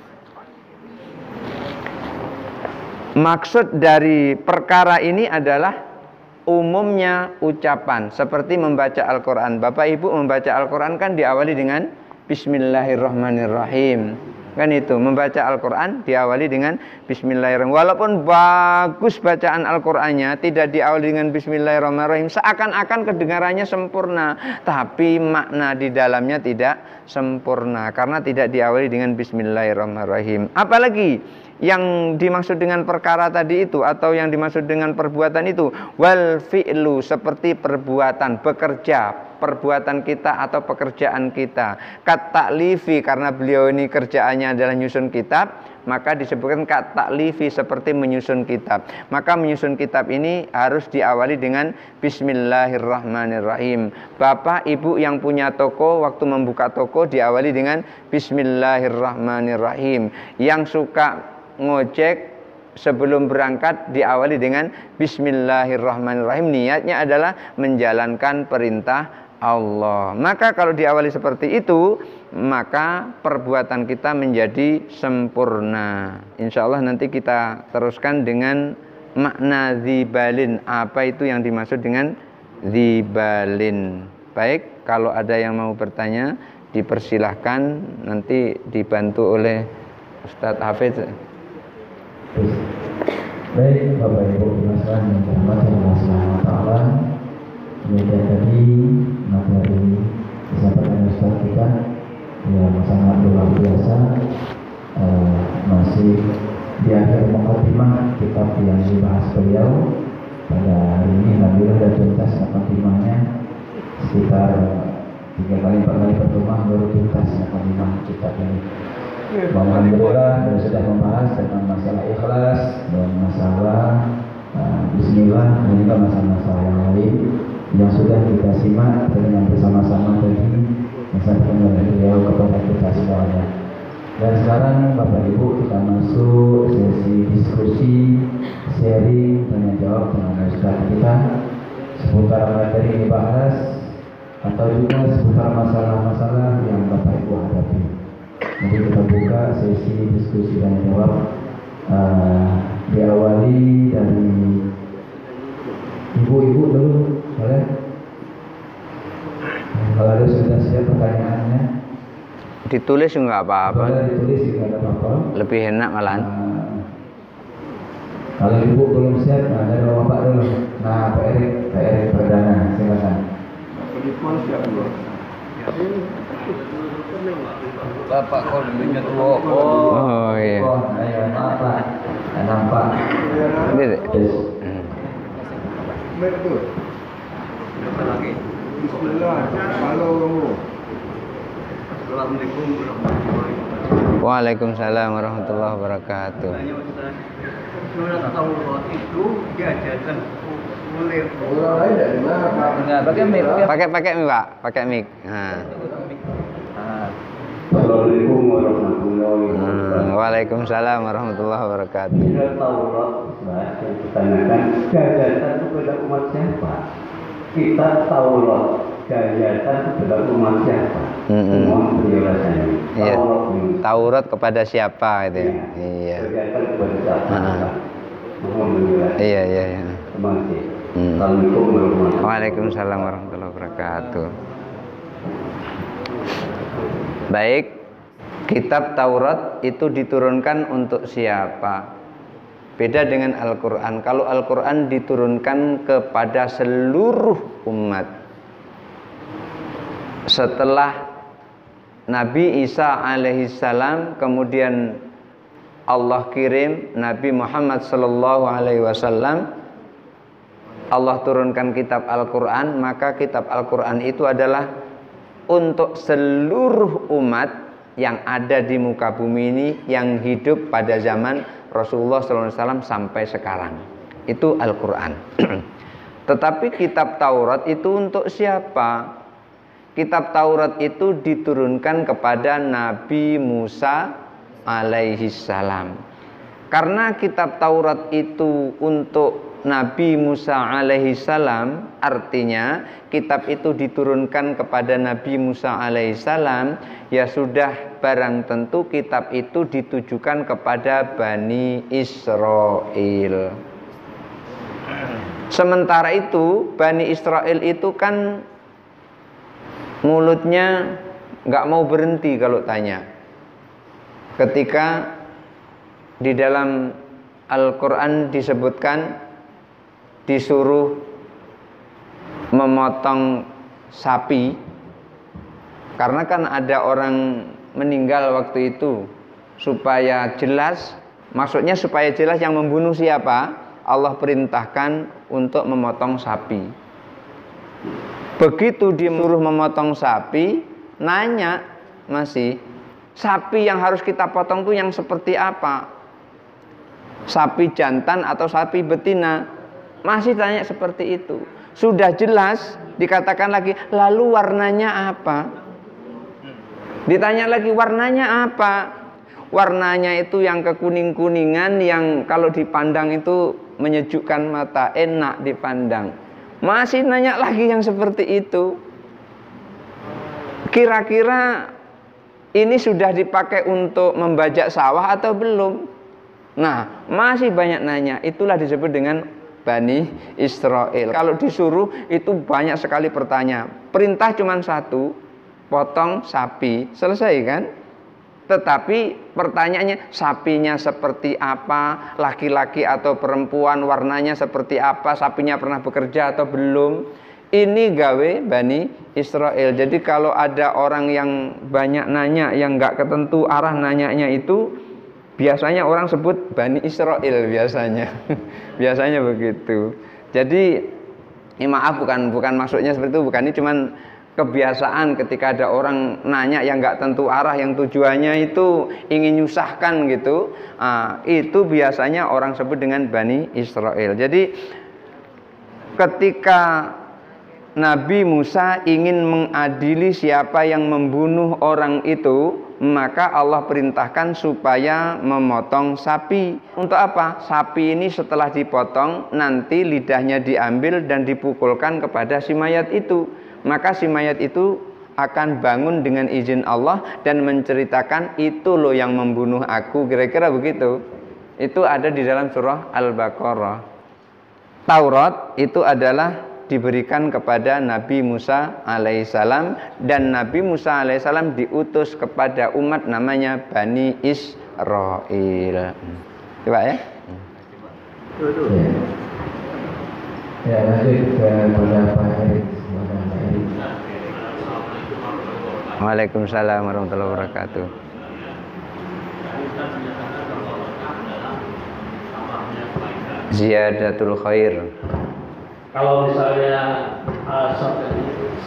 Maksud dari perkara ini adalah umumnya ucapan, seperti membaca Al-Quran. Bapak Ibu membaca Al-Quran kan diawali dengan bismillahirrahmanirrahim. Kan itu, membaca Al-Quran diawali dengan bismillahirrahmanirrahim. Walaupun bagus bacaan Al-Qurannya, tidak diawali dengan bismillahirrahmanirrahim, seakan-akan kedengarannya sempurna, tapi makna di dalamnya tidak sempurna karena tidak diawali dengan bismillahirrahmanirrahim. Apalagi yang dimaksud dengan perkara tadi itu, atau yang dimaksud dengan perbuatan itu, wal fi'lu, seperti perbuatan, bekerja, perbuatan kita atau pekerjaan kita. Kat ta'lifi, karena beliau ini kerjaannya adalah nyusun kitab, maka disebutkan kat ta'lifi, seperti menyusun kitab. Maka menyusun kitab ini harus diawali dengan bismillahirrahmanirrahim. Bapak Ibu yang punya toko, waktu membuka toko diawali dengan bismillahirrahmanirrahim. Yang suka ngojek sebelum berangkat diawali dengan bismillahirrahmanirrahim. Niatnya adalah menjalankan perintah Allah. Maka kalau diawali seperti itu, maka perbuatan kita menjadi sempurna. Insya Allah nanti kita teruskan dengan makna dzibalin. Apa itu yang dimaksud dengan dzibalin? Baik, kalau ada yang mau bertanya dipersilahkan, nanti dibantu oleh Ustadz Hafiz. Baik, Bapak Ibu Pemirsa yang dirahmati Allah Subhanahu wa taala. Kemudian tadi materi disampaikan Ustaz kita yang sangat luar biasa, masih di akhir mukadimah kitab yang dibahas beliau pada hari ini. Alhamdulillah sudah tuntas mukadimahnya, sekitar 3 kali 4 kali pertemuan baru tuntas mukadimah kitab ini. Alhamdulillah sudah membahas tentang masalah ikhlas dan masalah bismillah dan juga masalah-masalah yang lain yang sudah kita simak dengan bersama-sama tadi disampaikan oleh beliau kepada kita semuanya. Dan sekarang Bapak Ibu kita masuk sesi diskusi, sharing, tanya jawab dengan Ustaz kita seputar materi dibahas atau juga seputar masalah-masalah yang Bapak Ibu hadapi. Jadi kita buka sesi diskusi dan jawab, diawali dari ibu-ibu dulu, boleh? Kalau ada sudah siap pertanyaannya, ditulis nggak apa-apa. Ditulis juga ada apa-apa. Lebih enak malahan. Kalau ibu belum siap, dari bapak dulu. Nah, Pak Erik Perdana, silakan. Bapak kau lebihnya tua. Oh iya. Ayo, maaf Pak. Nampak. Betul. Lagi. Bismillah. Halo kamu. Assalamualaikum warahmatullahi wabarakatuh. Waalaikumsalam warahmatullahi wabarakatuh. Taurat itu diajarkan oleh Orang lain dari mana Pak? Enggak, pakai mic. Pakai mic, Pak. Pakai mic. Nah. Assalamualaikum warahmatullahi wabarakatuh. Waalaikumsalam warahmatullahi wabarakatuh. Bila Taurat, Mbak, yang ditanyakan gagasan itu kepada umat siapa? Kita Taurat, gagasan kepada umat siapa? Mohon penjelasannya. Iya. Taurat, Taurat kepada siapa itu ya? Iya. gagasan kepada siapa? Mohon penjelasan. Iya. Terima kasih. Assalamualaikum warahmatullahi wabarakatuh. Waalaikumsalam warahmatullahi wabarakatuh. Baik, kitab Taurat itu diturunkan untuk siapa? Beda dengan Al-Quran. Kalau Al-Quran diturunkan kepada seluruh umat. Setelah Nabi Isa alaihissalam, kemudian Allah kirim Nabi Muhammad sallallahu alaihi wasallam, Allah turunkan kitab Al-Quran, maka kitab Al-Quran itu adalah untuk seluruh umat yang ada di muka bumi ini yang hidup pada zaman Rasulullah SAW sampai sekarang. Itu Al-Quran. Tetapi kitab Taurat itu untuk siapa? Kitab Taurat itu diturunkan kepada Nabi Musa alaihissalam. Karena kitab Taurat itu untuk Nabi Musa alaihissalam, artinya kitab itu diturunkan kepada Nabi Musa alaihissalam, ya sudah barang tentu kitab itu ditujukan kepada Bani Israel. Sementara itu Bani Israel itu kan mulutnya nggak mau berhenti kalau tanya. Ketika di dalam Al-Quran disebutkan disuruh memotong sapi, karena kan ada orang meninggal waktu itu, supaya jelas, maksudnya supaya jelas yang membunuh siapa, Allah perintahkan untuk memotong sapi. Begitu disuruh memotong sapi, nanya masih, sapi yang harus kita potong itu yang seperti apa? Sapi jantan atau sapi betina? Masih tanya seperti itu. Sudah jelas, dikatakan lagi, lalu warnanya apa? Ditanya lagi, warnanya apa? Warnanya itu yang kekuning-kuningan, yang kalau dipandang itu menyejukkan mata, enak dipandang. Masih nanya lagi yang seperti itu. Kira-kira ini sudah dipakai untuk membajak sawah atau belum? Nah, masih banyak nanya. Itulah disebut dengan Bani Israel. Kalau disuruh itu banyak sekali pertanyaan. Perintah cuma satu, potong sapi, selesai kan? Tetapi pertanyaannya, sapinya seperti apa, laki-laki atau perempuan, warnanya seperti apa, sapinya pernah bekerja atau belum. Ini gawe Bani Israel. Jadi kalau ada orang yang banyak nanya, yang nggak ketentu arah nanyanya itu, biasanya orang sebut Bani Israel biasanya. Biasanya begitu. Jadi maaf, bukan maksudnya seperti itu, bukan, ini cuman kebiasaan ketika ada orang nanya yang nggak tentu arah, yang tujuannya itu ingin nyusahkan gitu, itu biasanya orang sebut dengan Bani Israel. Jadi ketika Nabi Musa ingin mengadili siapa yang membunuh orang itu, maka Allah perintahkan supaya memotong sapi. Untuk apa? Sapi ini setelah dipotong, nanti lidahnya diambil dan dipukulkan kepada si mayat itu. Maka si mayat itu akan bangun dengan izin Allah dan menceritakan, itu loh yang membunuh aku, kira-kira begitu. Itu ada di dalam surah Al-Baqarah. Taurat itu adalah diberikan kepada Nabi Musa alaihissalam, dan Nabi Musa alaihissalam diutus kepada umat namanya Bani Israel. Coba ya. Ya, lanjut kepada Pak Erik. Waalaikumsalam warahmatullahi wabarakatuh. Ziyadatul khair. Kalau misalnya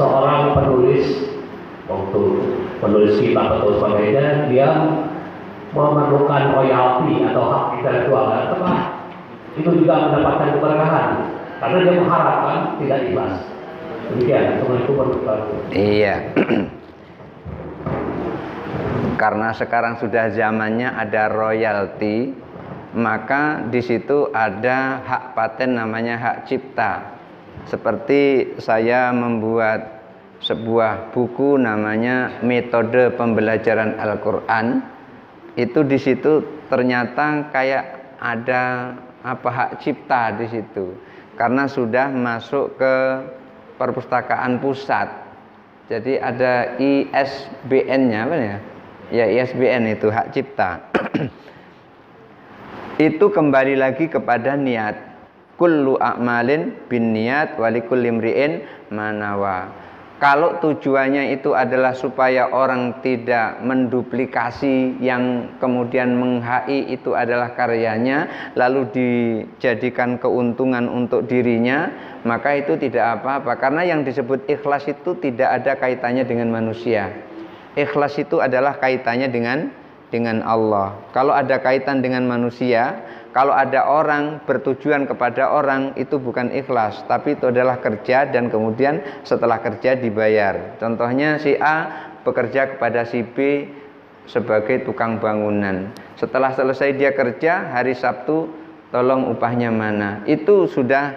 seorang penulis, waktu penulis kitab atau sebagainya, dia memerlukan royalti atau hak intelektual, apakah itu juga mendapatkan keberkahan? Karena dia mengharapkan tidak ikhlas. Demikian, Assalamualaikum warahmatullahi wabarakatuh. Iya. Karena sekarang sudah zamannya ada royalti, maka di situ ada hak paten namanya hak cipta. Seperti saya membuat sebuah buku namanya Metode Pembelajaran Al-Qur'an, itu di situ ternyata kayak ada hak cipta di situ. Karena sudah masuk ke perpustakaan pusat. Jadi ada ISBN-nya apa ya? Ya, ISBN itu hak cipta. Itu kembali lagi kepada niat. Kullu a'malin bin niat walikulli imri'in manawa. Kalau tujuannya itu adalah supaya orang tidak menduplikasi yang kemudian menghai itu adalah karyanya, lalu dijadikan keuntungan untuk dirinya, maka itu tidak apa-apa. Karena yang disebut ikhlas itu tidak ada kaitannya dengan manusia. Ikhlas itu adalah kaitannya dengan Allah. Kalau ada kaitan dengan manusia, kalau ada orang bertujuan kepada orang, itu bukan ikhlas, tapi itu adalah kerja dan kemudian setelah kerja dibayar. Contohnya si A bekerja kepada si B sebagai tukang bangunan. Setelah selesai dia kerja, hari Sabtu tolong upahnya mana. Itu sudah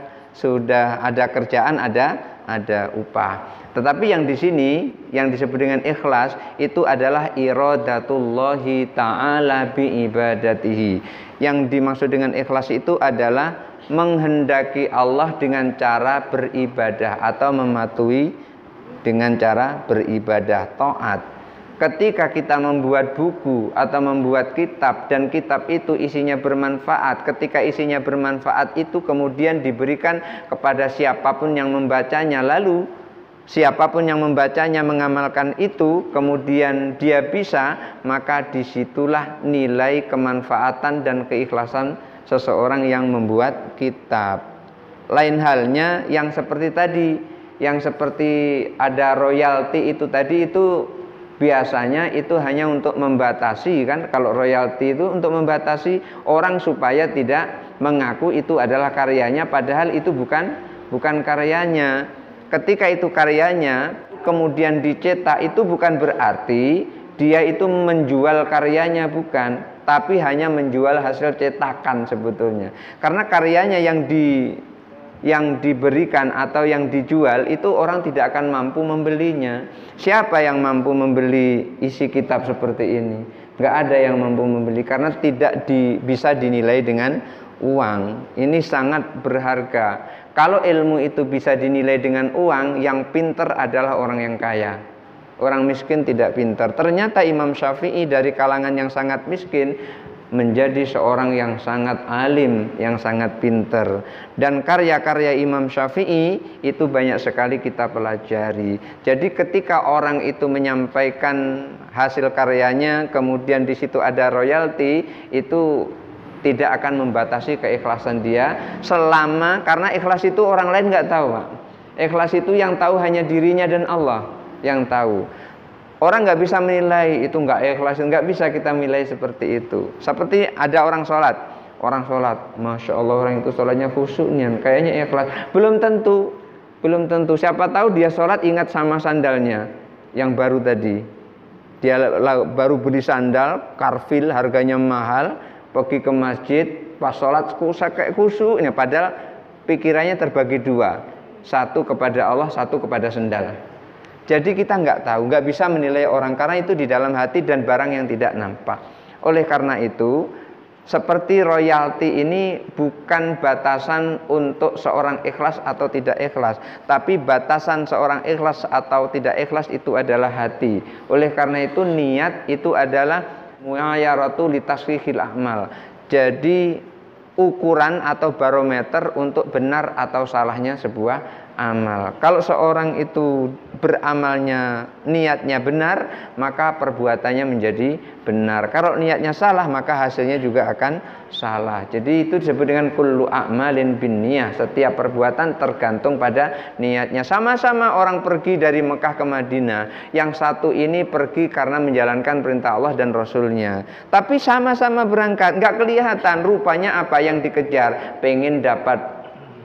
ada kerjaan, ada upah. Tetapi yang di sini yang disebut dengan ikhlas itu adalah iradatullahi ta'ala bi ibadatihi. Yang dimaksud dengan ikhlas itu adalah menghendaki Allah dengan cara beribadah atau mematuhi dengan cara beribadah, taat. Ketika kita membuat buku atau membuat kitab dan kitab itu isinya bermanfaat, ketika isinya bermanfaat itu kemudian diberikan kepada siapapun yang membacanya, lalu siapapun yang membacanya mengamalkan itu, kemudian dia bisa, maka disitulah nilai kemanfaatan dan keikhlasan seseorang yang membuat kitab. Lain halnya yang seperti tadi, yang seperti ada royalti itu tadi, itu biasanya itu hanya untuk membatasi, kan, kalau royalti itu untuk membatasi orang supaya tidak mengaku itu adalah karyanya, padahal itu bukan karyanya. Ketika itu karyanya kemudian dicetak, itu bukan berarti dia itu menjual karyanya, bukan, tapi hanya menjual hasil cetakan sebetulnya. Karena karyanya yang yang diberikan atau yang dijual itu orang tidak akan mampu membelinya. Siapa yang mampu membeli isi kitab seperti ini? Nggak ada yang mampu membeli karena tidak bisa dinilai dengan uang. Ini sangat berharga. Kalau ilmu itu bisa dinilai dengan uang, yang pintar adalah orang yang kaya. Orang miskin tidak pintar. Ternyata Imam Syafi'i dari kalangan yang sangat miskin menjadi seorang yang sangat alim, yang sangat pintar. Dan karya-karya Imam Syafi'i itu banyak sekali kita pelajari. Jadi ketika orang itu menyampaikan hasil karyanya, kemudian di situ ada royalti, itu tidak akan membatasi keikhlasan dia selama, karena ikhlas itu orang lain nggak tahu, Pak. Ikhlas itu yang tahu hanya dirinya dan Allah yang tahu. Orang nggak bisa menilai itu nggak ikhlas, nggak bisa kita menilai seperti itu. Seperti ada orang sholat, masya Allah orang itu sholatnya khusyuknya, kayaknya ikhlas. Belum tentu. Siapa tahu dia sholat ingat sama sandalnya yang baru tadi. Dia baru beli sandal, karfil harganya mahal, pergi ke masjid, pas sholat kayak khusyuknya, padahal pikirannya terbagi dua, satu kepada Allah, satu kepada sandal. Jadi kita nggak tahu, nggak bisa menilai orang karena itu di dalam hati dan barang yang tidak nampak. Oleh karena itu, seperti royalti ini bukan batasan untuk seorang ikhlas atau tidak ikhlas, tapi batasan seorang ikhlas atau tidak ikhlas itu adalah hati. Oleh karena itu niat itu adalah mu'ayaratu litasfihil a'mal. Jadi ukuran atau barometer untuk benar atau salahnya sebuah amal. Kalau seorang itu beramalnya niatnya benar, maka perbuatannya menjadi benar. Kalau niatnya salah, maka hasilnya juga akan salah. Jadi itu disebut dengan kullu a'malin binniyah. Setiap perbuatan tergantung pada niatnya. Sama-sama orang pergi dari Mekah ke Madinah, yang satu ini pergi karena menjalankan perintah Allah dan Rasulnya, tapi sama-sama berangkat, nggak kelihatan rupanya apa yang dikejar. Pengen dapat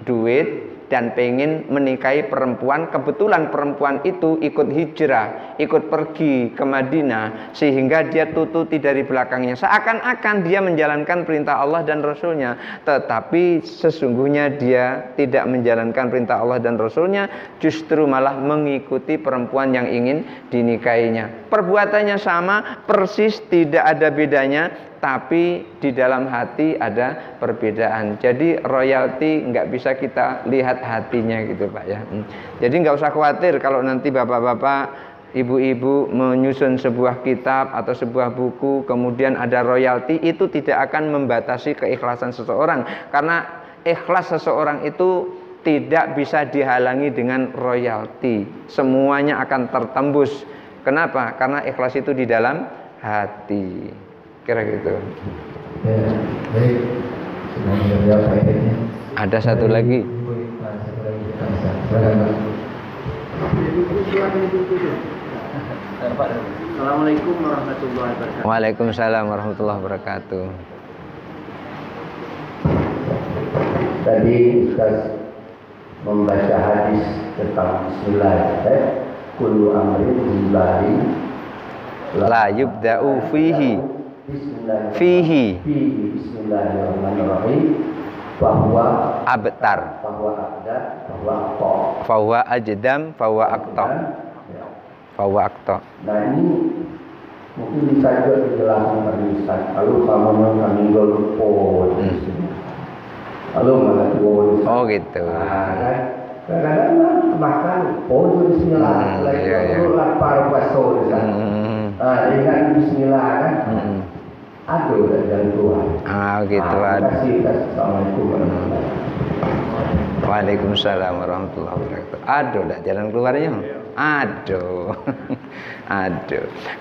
duit dan pengen menikahi perempuan. Kebetulan perempuan itu ikut hijrah, ikut pergi ke Madinah, sehingga dia tututi dari belakangnya, seakan-akan dia menjalankan perintah Allah dan Rasulnya, tetapi sesungguhnya dia tidak menjalankan perintah Allah dan Rasulnya, justru malah mengikuti perempuan yang ingin dinikahinya. Perbuatannya sama, persis, tidak ada bedanya, tapi di dalam hati ada perbedaan. Jadi royalti nggak bisa kita lihat hatinya gitu, Pak ya. Jadi nggak usah khawatir kalau nanti bapak-bapak, ibu-ibu menyusun sebuah kitab atau sebuah buku kemudian ada royalti, itu tidak akan membatasi keikhlasan seseorang, karena ikhlas seseorang itu tidak bisa dihalangi dengan royalti. Semuanya akan tertembus. Kenapa? Karena ikhlas itu di dalam hati. Kira gitu. Ya, baik. Ada satu lagi. Assalamualaikum warahmatullahi wabarakatuh. Waalaikumsalam warahmatullahi wabarakatuh. Tadi Ustaz membaca hadis tentang Bismillah, kullu amrin billahi La yubda'u fihi Bismillahirrahmanirrahim, bahwa abtar, bahwa abda, bahwa akta, fahuwa ajdam, fahuwa akta, fahuwa akta. Nah ini mungkin bisa juga dijelaskan dari Ustaz. Lalu kamu kami golput, lalu mana tuh? Oh gitu. Kadang-kadang makan Bismillah, lalu lapar puasa Ustaz. Dengan Bismillah kan. Aduh, dan Tuhan. Gitu. Assalamualaikum warahmatullahi wabarakatuh. Waalaikumsalam warahmatullahi wabarakatuh. Aduh, dah jalan keluarnya. Aduh.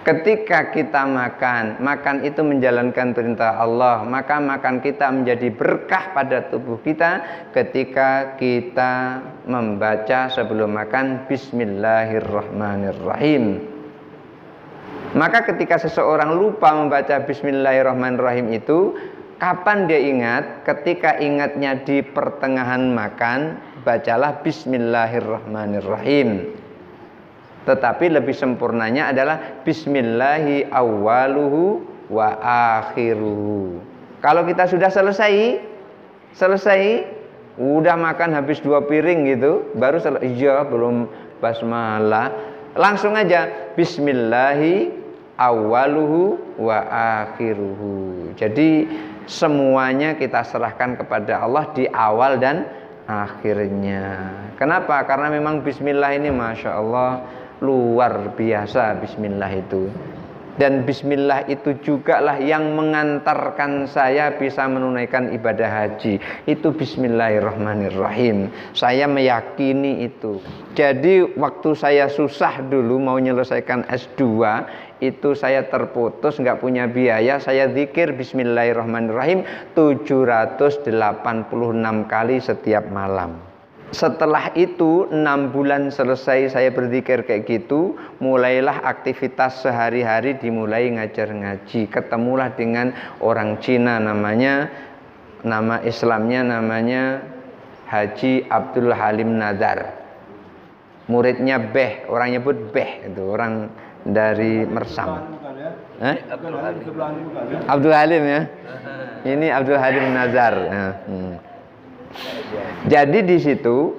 Ketika kita makan itu menjalankan perintah Allah, maka makan kita menjadi berkah pada tubuh kita ketika kita membaca sebelum makan Bismillahirrahmanirrahim. Maka ketika seseorang lupa membaca Bismillahirrahmanirrahim itu, kapan dia ingat? Ketika ingatnya di pertengahan makan, bacalah Bismillahirrahmanirrahim. Tetapi lebih sempurnanya adalah Bismillahi awwaluhu wa akhiruhu. Kalau kita sudah selesai, Udah makan habis 2 piring gitu, baru iya belum basmalah. Langsung aja bismillahi awaluhu wa akhiruhu. Jadi semuanya kita serahkan kepada Allah di awal dan akhirnya. Kenapa? Karena memang bismillah ini Masya Allah luar biasa bismillah itu. Dan bismillah itu juga lah yang mengantarkan saya bisa menunaikan ibadah haji. Itu bismillahirrahmanirrahim. Saya meyakini itu. Jadi waktu saya susah dulu mau menyelesaikan S2, itu saya terputus, nggak punya biaya, saya zikir bismillahirrahmanirrahim 786 kali setiap malam. Setelah itu 6 bulan selesai saya berzikir kayak gitu, mulailah aktivitas sehari-hari, dimulai ngajar ngaji. Ketemulah dengan orang Cina, nama Islamnya namanya Haji Abdul Halim Nazar. Muridnya Beh, orang nyebut Beh, itu orang dari Mersam. Abdul Halim ya. Ini Abdul Halim Nazar. Jadi di situ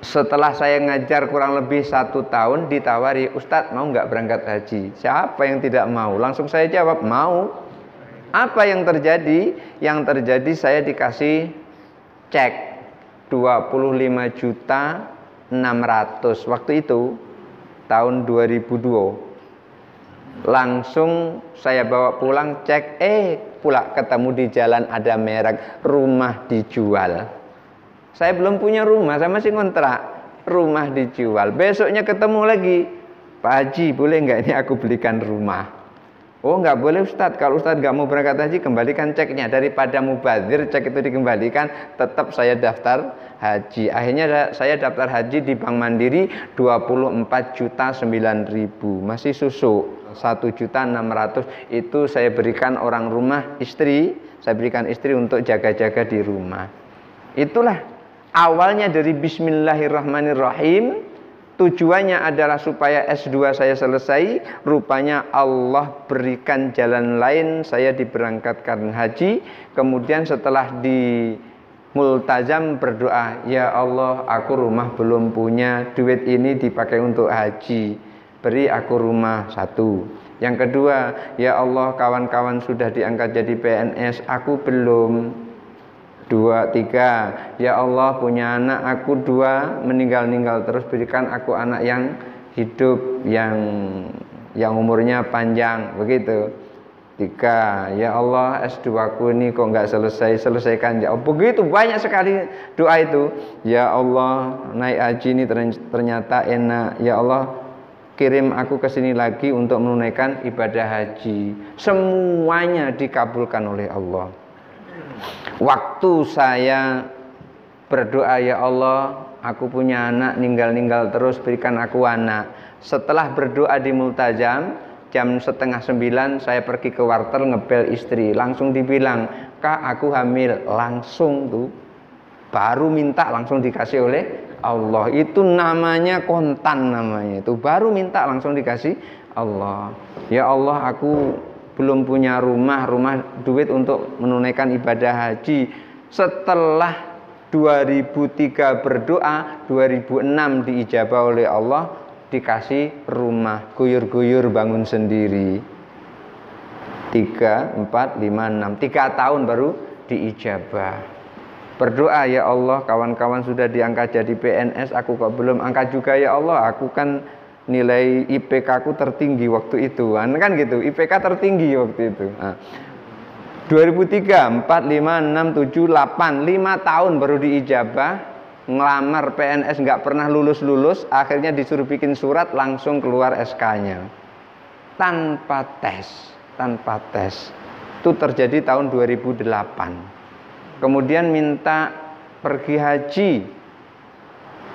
setelah saya ngajar kurang lebih 1 tahun, ditawari, Ustadz mau nggak berangkat haji? Siapa yang tidak mau? Langsung saya jawab mau. Apa yang terjadi? Yang terjadi saya dikasih cek 25.600.000 waktu itu tahun 2002. Langsung saya bawa pulang, cek, pula ketemu di jalan ada merek rumah dijual. Saya belum punya rumah, saya masih ngontrak, rumah dijual. Besoknya ketemu lagi, Pak Haji boleh nggak ini aku belikan rumah? Oh nggak boleh Ustadz, kalau Ustadz nggak mau berangkat haji kembalikan ceknya. Daripada mubazir cek itu dikembalikan, tetap saya daftar haji. Akhirnya saya daftar haji di Bank Mandiri 24.900.000, masih susuk. 1.600.000 itu saya berikan orang rumah, istri, saya berikan istri untuk jaga-jaga di rumah. Itulah awalnya dari bismillahirrahmanirrahim. Tujuannya adalah supaya S2 saya selesai. Rupanya Allah berikan jalan lain, saya diberangkatkan haji. Kemudian setelah di multazam berdoa, ya Allah aku rumah belum punya, duit ini dipakai untuk haji, beri aku rumah 1. Yang kedua, ya Allah kawan-kawan sudah diangkat jadi PNS, aku belum. 2, 3, ya Allah punya anak aku 2 meninggal terus, berikan aku anak yang hidup, yang umurnya panjang, begitu. 3, ya Allah S2 aku ini kok nggak selesaikan ya. Begitu banyak sekali doa itu. Ya Allah naik haji ini ternyata enak, ya Allah kirim aku ke sini lagi untuk menunaikan ibadah haji. Semuanya dikabulkan oleh Allah. Waktu saya berdoa, ya Allah aku punya anak ninggal terus, berikan aku anak. Setelah berdoa di multazam, jam 8:30 saya pergi ke wartel ngebel istri. Langsung dibilang, Kak aku hamil. Langsung tuh baru minta langsung dikasih oleh Allah. Itu namanya kontan namanya. Itu baru minta langsung dikasih Allah. Ya Allah aku belum punya rumah duit untuk menunaikan ibadah haji. Setelah 2003 berdoa, 2006 diijabah oleh Allah, dikasih rumah, guyur-guyur bangun sendiri. 3, 4, 5, 6 3 tahun baru diijabah. Berdoa, ya Allah kawan-kawan sudah diangkat jadi PNS, aku kok belum angkat juga ya Allah. Aku kan nilai IPK ku tertinggi waktu itu, kan gitu, IPK tertinggi waktu itu. 2003, 4, 5, 6, 7, 8 5 tahun baru diijabah. Ngelamar PNS nggak pernah lulus, akhirnya disuruh bikin surat, langsung keluar SK-nya tanpa tes. Itu terjadi tahun 2008. Kemudian minta pergi haji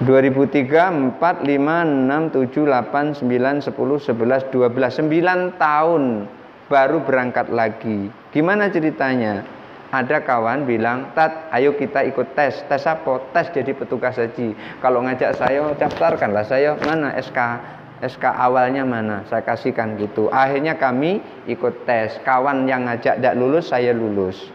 2003, 4, 5, 6, 7, 8, 9, 10, 11, 12 9 tahun baru berangkat lagi. Gimana ceritanya? Ada kawan bilang, Tat, ayo kita ikut tes. Tes apa? Tes jadi petugas haji. Kalau ngajak saya, daftarkanlah saya. Mana SK awalnya mana? Saya kasihkan gitu. Akhirnya kami ikut tes. Kawan yang ngajak tidak lulus, saya lulus.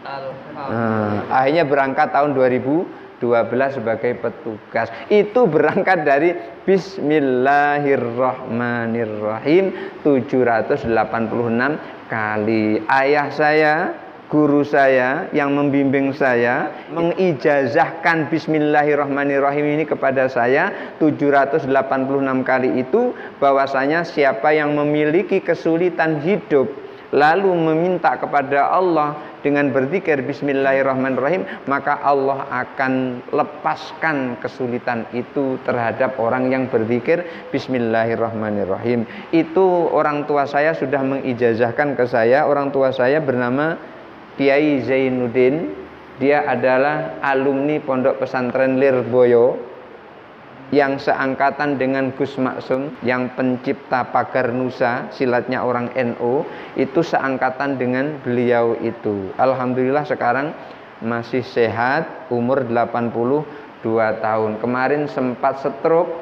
Akhirnya berangkat tahun 2008. 12 sebagai petugas. Itu berangkat dari Bismillahirrahmanirrahim 786 kali. Ayah saya, guru saya yang membimbing saya mengijazahkan Bismillahirrahmanirrahim ini kepada saya 786 kali itu, bahwasanya siapa yang memiliki kesulitan hidup lalu meminta kepada Allah dengan berzikir Bismillahirrahmanirrahim, maka Allah akan lepaskan kesulitan itu terhadap orang yang berzikir Bismillahirrahmanirrahim. Itu orang tua saya sudah mengijazahkan ke saya. Orang tua saya bernama Kiai Zainuddin. Dia adalah alumni Pondok Pesantren Lirboyo yang seangkatan dengan Gus Maksum, yang pencipta pagar Nusa, silatnya orang NU, itu seangkatan dengan beliau itu. Alhamdulillah sekarang masih sehat, umur 82 tahun. Kemarin sempat stroke,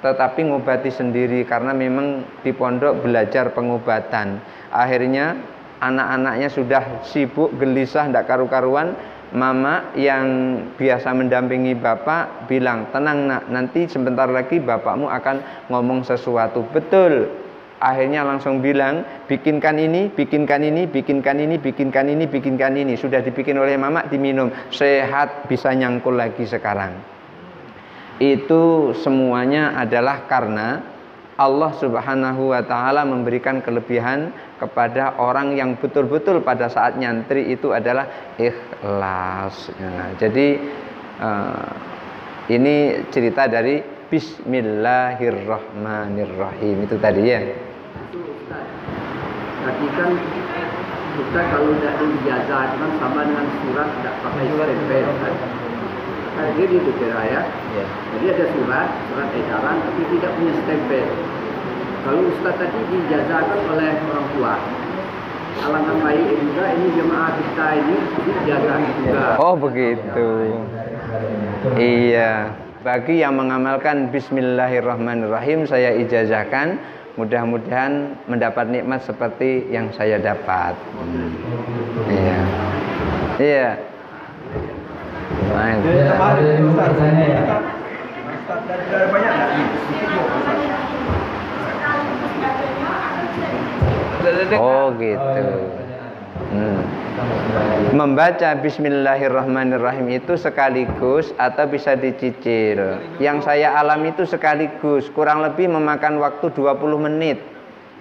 tetapi ngobati sendiri karena memang di pondok belajar pengobatan. Akhirnya anak-anaknya sudah sibuk, gelisah, tidak karu-karuan. Mama yang biasa mendampingi bapak bilang, tenang nak, nanti sebentar lagi bapakmu akan ngomong sesuatu. Betul. Akhirnya langsung bilang, bikinkan ini, bikinkan ini, bikinkan ini, bikinkan ini, bikinkan ini. Sudah dibikin oleh mama, diminum. Sehat, bisa nyangkul lagi sekarang. Itu semuanya adalah karena Allah Subhanahu wa ta'ala memberikan kelebihan kepada orang yang betul-betul pada saat nyantri itu adalah ikhlas. Nah, jadi ini cerita dari Bismillahirrahmanirrahim itu tadi ya. Itu Ustaz. Tadi kan kita kalau tidak ijazah kan sama dengan surat tidak pakai stempel kan. Jadi di ya. Jadi ada surat edaran tapi tidak punya stempel. Kalau Ustaz tadi dijazahkan oleh orang tua, alangkah baik juga ini jemaah kita ini dijazah juga. Oh begitu. Iya. Bagi yang mengamalkan Bismillahirrahmanirrahim saya ijazahkan, mudah-mudahan mendapat nikmat seperti yang saya dapat. Iya. Iya. Nah, oh gitu. Membaca Bismillahirrahmanirrahim itu sekaligus atau bisa dicicil. Yang saya alami itu sekaligus, kurang lebih memakan waktu 20 menit.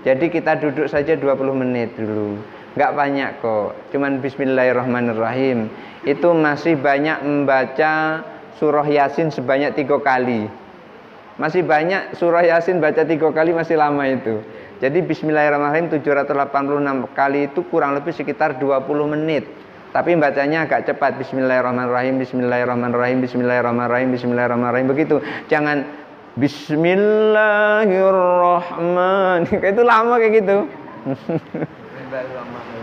Jadi kita duduk saja 20 menit dulu. Nggak banyak kok, cuman Bismillahirrahmanirrahim. Itu masih banyak membaca surah Yasin sebanyak 3 kali. Masih banyak surah Yasin baca 3 kali, masih lama itu. Jadi Bismillahirrahmanirrahim 786 kali itu kurang lebih sekitar 20 menit. Tapi bacanya agak cepat. Bismillahirrahmanirrahim, Bismillahirrahmanirrahim, Bismillahirrahmanirrahim, Bismillahirrahmanirrahim. Begitu. Jangan Bismillahirrahmanirrahim. Itu lama kayak gitu.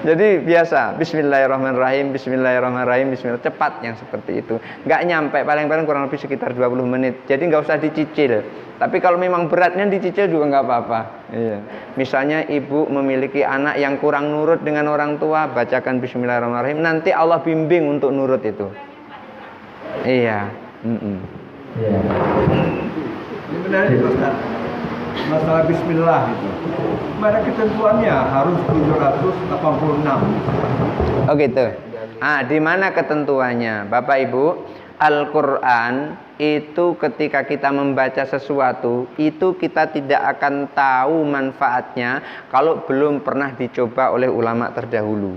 Jadi biasa Bismillahirrahmanirrahim, Bismillahirrahmanirrahim, Bismillah, cepat yang seperti itu. Nggak nyampe, paling-paling kurang lebih sekitar 20 menit. Jadi nggak usah dicicil. Tapi kalau memang beratnya dicicil juga nggak apa-apa. Iya. Misalnya ibu memiliki anak yang kurang nurut dengan orang tua, bacakan Bismillahirrahmanirrahim. Nanti Allah bimbing untuk nurut itu. Iya. Iya. Ini benar itu Ustaz. Masalah Bismillah itu. Mana ketentuannya harus 786. Oh gitu. Di mana ketentuannya? Bapak Ibu, Al-Quran itu ketika kita membaca sesuatu, itu kita tidak akan tahu manfaatnya kalau belum pernah dicoba oleh ulama terdahulu.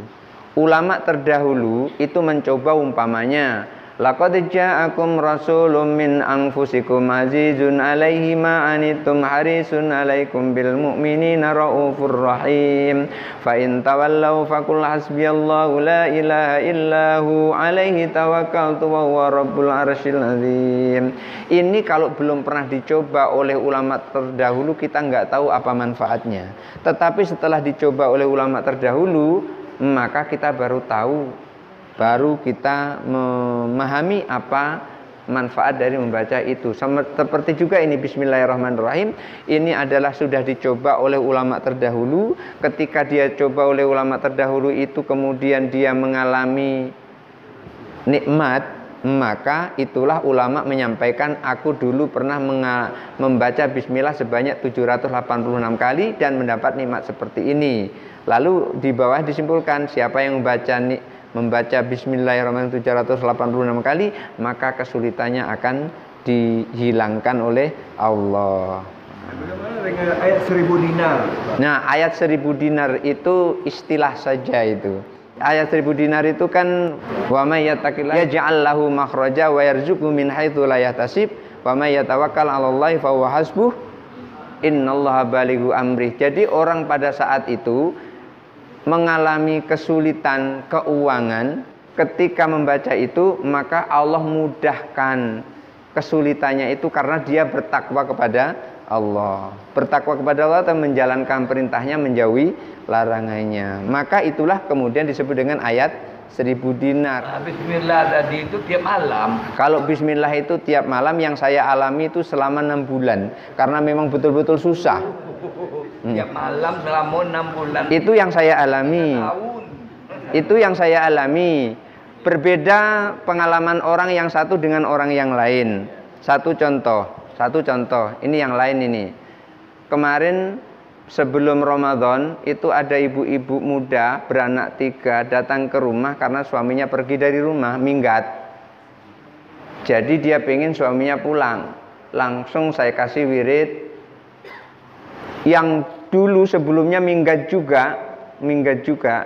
Ulama terdahulu itu mencoba umpamanya, laqad ja'akum rasulun min anfusikum azizun 'alaihi ma anittum harisun 'alaikum bil mu'minina raufur rahim fa in tawallaw faqul hasbiyallahu la ilaha illahu 'alaihi tawakkaltu wa huwa rabbul arsyil azim. Ini kalau belum pernah dicoba oleh ulama terdahulu kita nggak tahu apa manfaatnya. Tetapi setelah dicoba oleh ulama terdahulu, maka kita baru tahu, baru kita memahami apa manfaat dari membaca itu. Seperti juga ini Bismillahirrahmanirrahim, ini adalah sudah dicoba oleh ulama terdahulu. Ketika dia coba oleh ulama terdahulu itu kemudian dia mengalami nikmat, Maka itulah ulama menyampaikan, aku dulu pernah membaca bismillah sebanyak 786 kali dan mendapat nikmat seperti ini. Lalu di bawah disimpulkan, siapa yang membaca bismillahirrahmanirrahim 786 kali, maka kesulitannya akan dihilangkan oleh Allah. Bagaimana dengan ayat 1000 dinar? Nah, ayat 1000 dinar itu istilah saja itu. Ayat 1000 dinar itu kan wa may yattaqillah yaj'al lahu makhraja wa yarzuqhu min haitsu la yahtasib wa may yatawakkal 'alallahi fa huwa hasbuh innallaha balighu amrih. Jadi orang pada saat itu mengalami kesulitan keuangan, ketika membaca itu maka Allah mudahkan kesulitannya itu karena dia bertakwa kepada Allah. Bertakwa kepada Allah atau menjalankan perintahnya, menjauhi larangannya. Maka itulah kemudian disebut dengan ayat 1000 dinar. Bismillah tadi itu tiap malam. Kalau bismillah itu tiap malam, yang saya alami itu selama 6 bulan. Karena memang betul-betul susah. Tiap malam selama 6 bulan. Itu yang saya alami. Itu yang saya alami. Berbeda pengalaman orang yang satu dengan orang yang lain. Satu contoh. Ini yang lain ini. Kemarin sebelum Ramadan itu ada ibu-ibu muda beranak 3 datang ke rumah karena suaminya pergi dari rumah, minggat. Jadi dia pengen suaminya pulang. Langsung saya kasih wirid. Yang dulu sebelumnya minggat juga,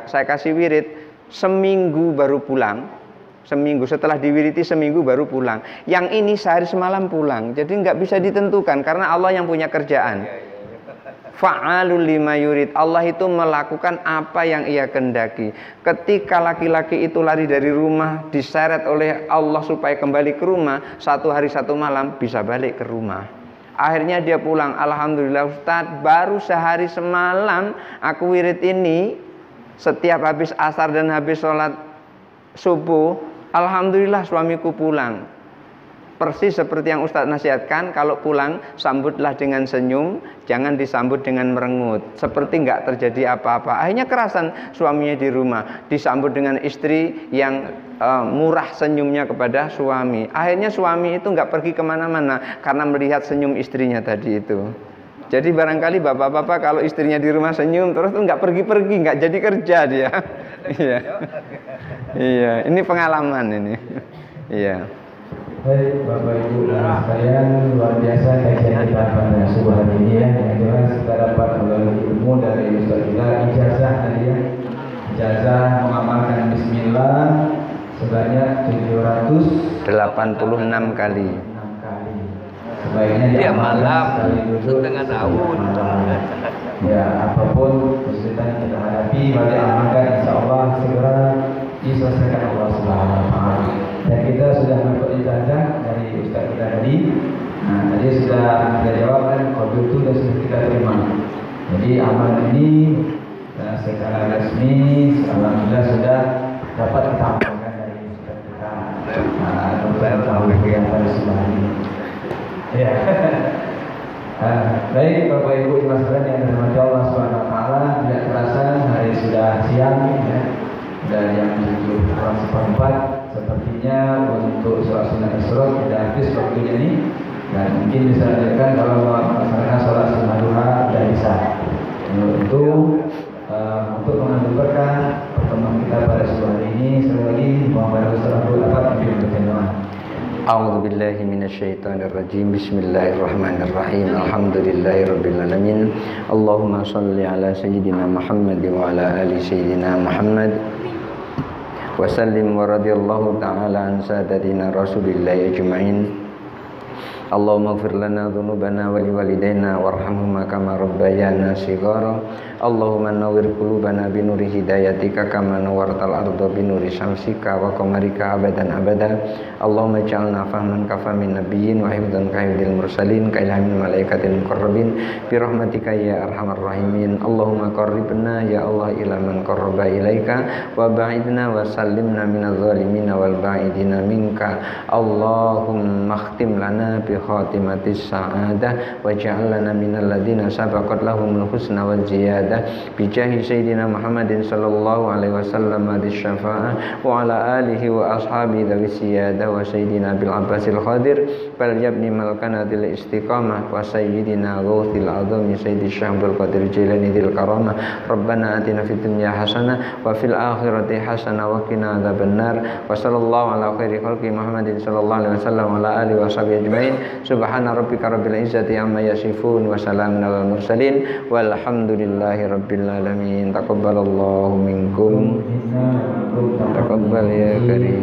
saya kasih wirid, seminggu baru pulang. Seminggu setelah diwiriti, seminggu baru pulang. Yang ini sehari semalam pulang. Jadi nggak bisa ditentukan karena Allah yang punya kerjaan. Fa'alul lima yurid. Allah itu melakukan apa yang Ia kehendaki. Ketika laki-laki itu lari dari rumah, diseret oleh Allah supaya kembali ke rumah, 1 hari 1 malam bisa balik ke rumah. Akhirnya dia pulang. Alhamdulillah Ustadz, baru sehari semalam aku wirid ini, setiap habis asar dan habis sholat subuh, alhamdulillah suamiku pulang. Persis seperti yang Ustadz nasihatkan, kalau pulang sambutlah dengan senyum, jangan disambut dengan merengut, seperti nggak terjadi apa-apa. Akhirnya kerasan suaminya di rumah, disambut dengan istri yang murah senyumnya kepada suami. Akhirnya suami itu nggak pergi kemana-mana karena melihat senyum istrinya tadi itu. Jadi barangkali bapak-bapak kalau istrinya di rumah senyum terus tuh nggak pergi-pergi, nggak jadi kerja dia. Iya, iya. Ini pengalaman ini. Iya. Baik, Bapak Ibu dan sekalian, luar biasa kajian kita pada subuh hari ini ya. Yang jelas kita dapat melalui ilmu dari Ustaz kita, ijazah tadi ya. Ijazah mengamalkan Bismillah sebanyak 786 kali. Sebaiknya tiap malam setengah tahun. Ya, apapun kesulitan yang kita hadapi, mari amalkan, insya Allah segera diselesaikan Allah Subhanahu wa Ta'ala. Dan kita sudah mendapat ijazah dari Ustaz kita tadi. Nah, tadi sudah kita jawab kan, kalau itu sudah kita terima. Jadi amal ini secara resmi, alhamdulillah sudah dapat kita amalkan dari Ustaz kita. Nah, untuk yang pada sebelah ini. Ya. Baik Bapak Ibu sekalian yang dirahmati Allah Subhanahu wa Ta'ala, tidak terasa hari sudah siang ya. Dan yang 7:04 sepertinya untuk sholat sunnah Isra tidak habis waktunya ini, dan mungkin bisa dilakukan kalau melaksanakan sholat sunnah duha tidak bisa. Untuk mengambil berkah pertemuan kita pada sore hari ini, sekali lagi Muhammad Rasulullah dapat berkenaan. A'udzu billahi minasyaitonir rajim. Bismillahirrahmanirrahim. Alhamdulillahirabbil alamin. Allahumma shalli ala sayyidina Muhammad wa ala ali sayyidina Muhammad. Wa sallim wa radhiyallahu ta'ala an sadatina Rasulillahi ajma'in. Allahumma ighfir lana dhunubana wa liwalidayna warhamhuma kama rabbayana shighara. Allahumma nawwir qulubana bi nuri hidayatika kama nawwartal arda bi nuri syamsika wa qamarika abadan abada. Allahumma ij'alna fahman kafamin nabiyyin wa hifdzan ka hifdzil mursalin ka ilhamin malaikatil muqarrabin bi rahmatika ya arhamar rahimin. Allahumma qarribna ya Allah ila man qarraba ilaika wa ba'idna wa sallimna minadh zalimin wal ba'idina minka. Allahumma khtim lana bi khatimatis sa'adah waj'al lana minal ladzina sabaqat lahumul husna wal ziyad والزيادة بجاه سيدنا محمد صلى الله عليه وسلم ذي الشفاعة وعلى آله وأصحابه ذوي السيادة وسيدنا بالعباس الخضر بل يبني ملكنا ذي الاستقامة وسيدنا غوث العظم سيد الشيخ عبد القادر الجيلاني ذي الكرامة ربنا آتنا في الدنيا حسنة وفي الآخرة حسنة وقنا عذاب النار وصلى الله على خير خلق محمد صلى الله عليه وسلم وعلى آله وصحبه أجمعين سبحان ربك رب العزة عما يصفون وسلام على المرسلين والحمد لله رب العالمين تقبل الله منكم تقبل يا كريم